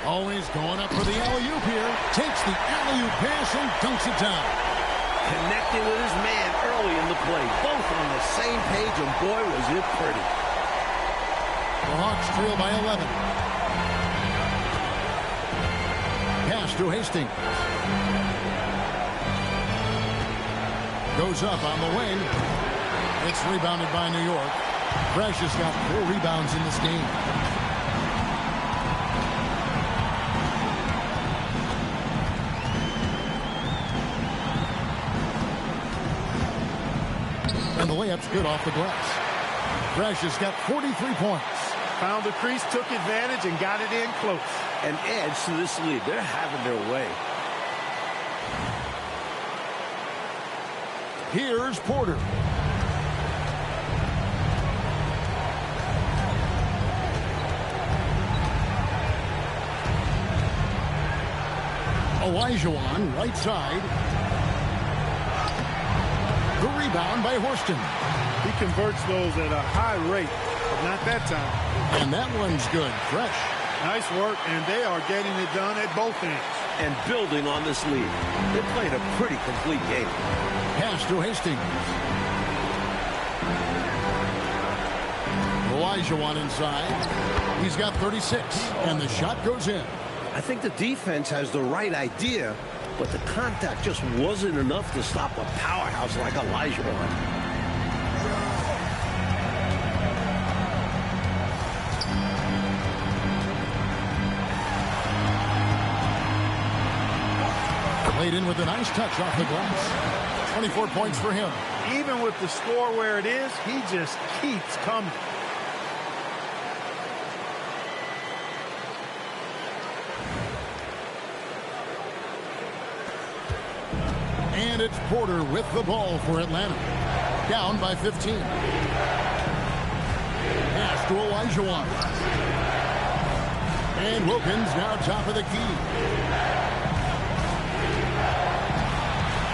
Always going up for the alley-oop here. Takes the alley-oop pass and dunks it down. Connecting with his man early in the play. Both on the same page, and boy, was it pretty. The Hawks trail by 11. Pass to Hastings. Goes up on the wing. It's rebounded by New York. Fresh has got 4 rebounds in this game. And the layup's good off the glass. Fresh has got 43 points. Found the crease, took advantage, and got it in close. An edge to this lead. They're having their way. Here's Porter. Olajuwon, right side. The rebound by Horston. He converts those at a high rate. but not that time. And that one's good. Fresh. Nice work, and they are getting it done at both ends. And building on this lead. They're playing a pretty complete game. Pass to Hastings. Olajuwon inside. He's got 36, and the shot goes in. I think the defense has the right idea, but the contact just wasn't enough to stop a powerhouse like Olajuwon. Laid in with a nice touch off the glass. 24 points for him. Even with the score where it is, he just keeps coming. And it's Porter with the ball for Atlanta. Down by 15. Pass to Olajuwon. And Wilkins now top of the key.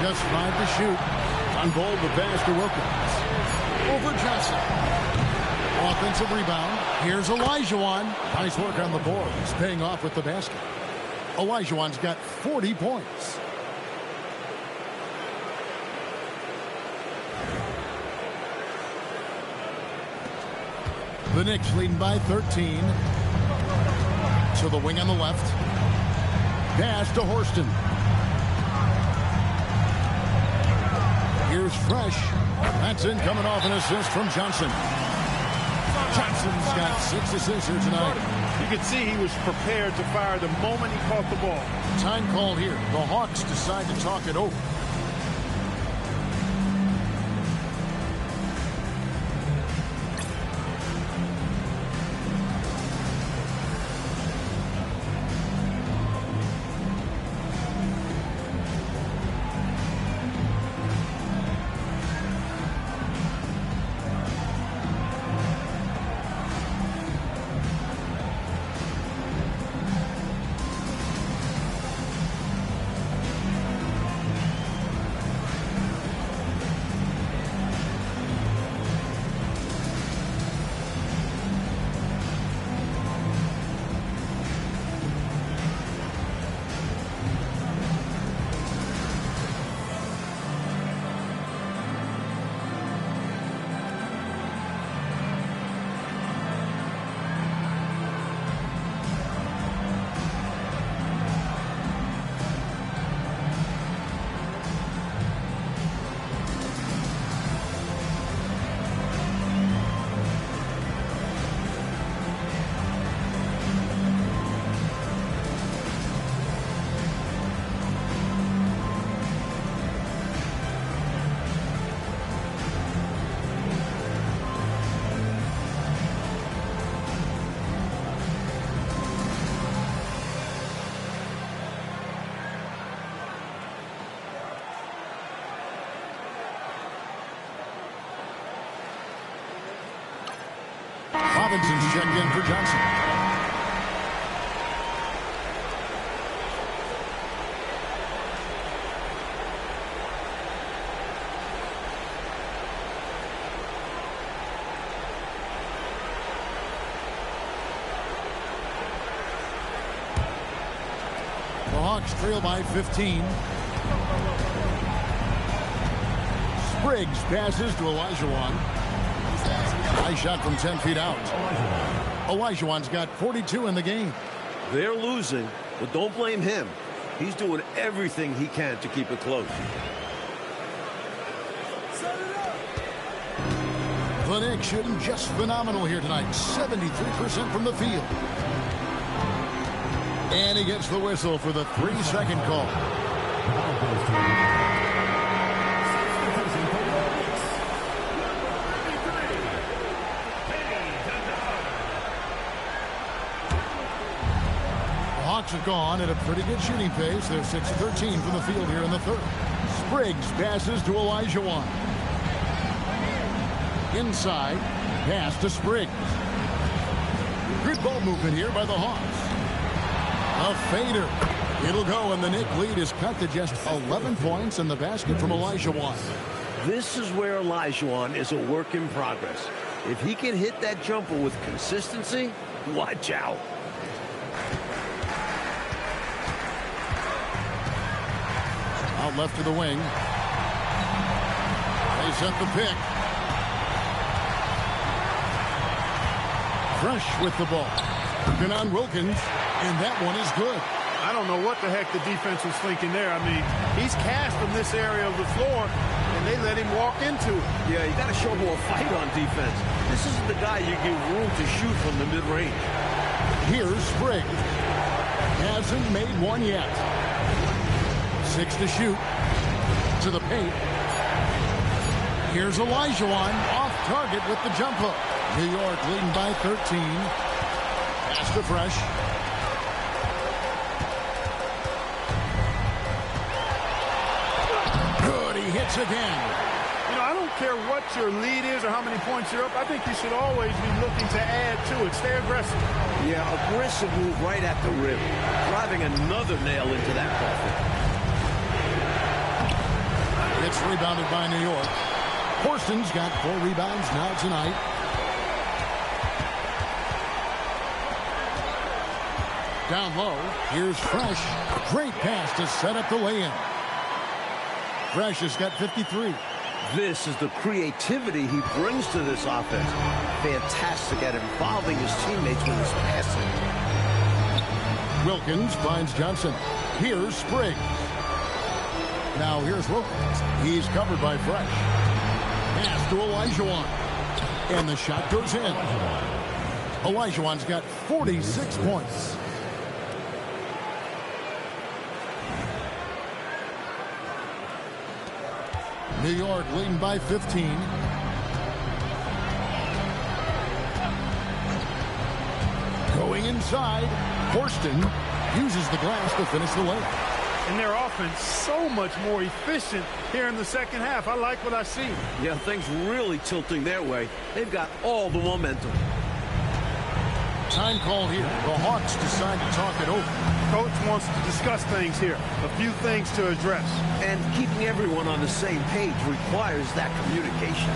Just 5 to shoot. On goal, the pass to Wilkins. Over Johnson. Offensive rebound. Here's Olajuwon. Nice work on the boards. Paying off with the basket. Olajuwon's got 40 points. The Knicks leading by 13. To the wing on the left. Pass to Horston. Here's Fresh. That's in, coming off an assist from Johnson. Johnson's got 6 assists here tonight. You could see he was prepared to fire the moment he caught the ball. Time called here. The Hawks decide to talk it over. Robinson's checked in for Johnson. The Hawks trail by 15. Spriggs passes to Olajuwon. Nice shot from 10 feet out. Olajuwon's got 42 in the game. They're losing, but don't blame him. He's doing everything he can to keep it close. The Knicks shooting just phenomenal here tonight. 73% from the field. And he gets the whistle for the 3-second call. Hawks have gone at a pretty good shooting pace. They're 6-13 from the field here in the third. Spriggs passes to Olajuwon. Inside, pass to Spriggs. Good ball movement here by the Hawks. A fader. It'll go, and the Knicks lead is cut to just 11 points in the basket from Olajuwon. This is where Olajuwon is a work in progress. If he can hit that jumper with consistency, watch out. Out left to the wing. They set the pick. Fresh with the ball. Working on Wilkins, and that one is good. I don't know what the heck the defense was thinking there. I mean, he's cast from this area of the floor, and they let him walk into it. Yeah, you got to show more fight on defense. This isn't the guy you give room to shoot from the mid-range. Here's Spriggs. Hasn't made one yet. 6 to shoot. To the paint. Here's Olajuwon off target with the jump hook. New York leading by 13. Pass to Fresh. Good, he hits again. You know, I don't care what your lead is or how many points you're up. I think you should always be looking to add to it. Stay aggressive. Yeah, aggressive move right at the rim. Driving another nail into that coffin. It's rebounded by New York. Horston's got 4 rebounds now tonight. Down low, here's Fresh. Great pass to set up the lay-in. Fresh has got 53. This is the creativity he brings to this offense. Fantastic at involving his teammates with his passing. Wilkins finds Johnson. Here's Spriggs. Now here's Wilkins. He's covered by Fresh. Pass to Olajuwon. And the shot goes in. Olajuwon's got 46 points. New York leading by 15. Going inside. Horston uses the glass to finish the layup. And their offense so much more efficient here in the second half. I like what I see. Yeah, things really tilting their way. They've got all the momentum. Time call here. The Hawks decide to talk it over. Coach wants to discuss things here. A few things to address. And keeping everyone on the same page requires that communication.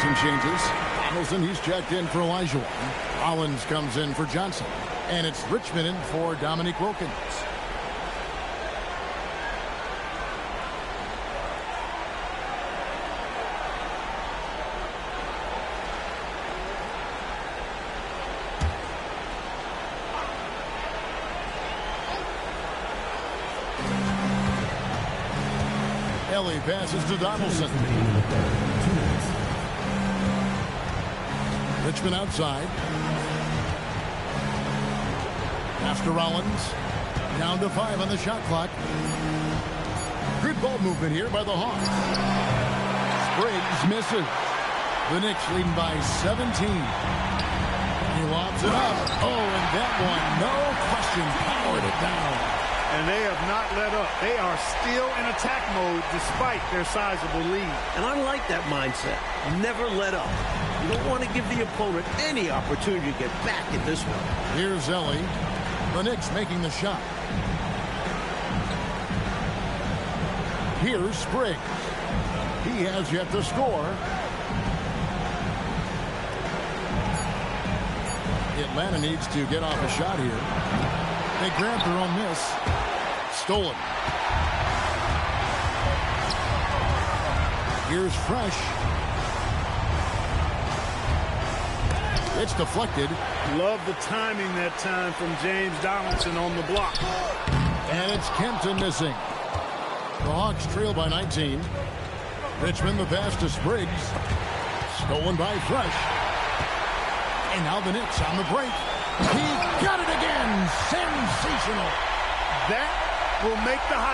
Some changes. Donaldson, he's checked in for Olajuwon. Rollins comes in for Johnson. And it's Richmond in for Dominique Wilkins. Ellie passes to Donaldson. Richmond outside. Pass to Rollins. Down to 5 on the shot clock. Good ball movement here by the Hawks. Spriggs misses. The Knicks leading by 17. He lobs it up. Oh, and that one, no question, powered it down. And they have not let up. They are still in attack mode despite their sizable lead. And I like that mindset. Never let up. You don't want to give the opponent any opportunity to get back in this one. Here's Ellie. The Knicks making the shot. Here's Spriggs. He has yet to score. Atlanta needs to get off a shot here. They grabbed their own miss. Stolen. Here's Fresh. It's deflected. Love the timing that time from James Donaldson on the block. And it's Kempton missing. The Hawks trail by 19. Richmond the pass to Spriggs. Stolen by Fresh. And now the Knicks on the break. He got it again. Sensational. That will make the highlight.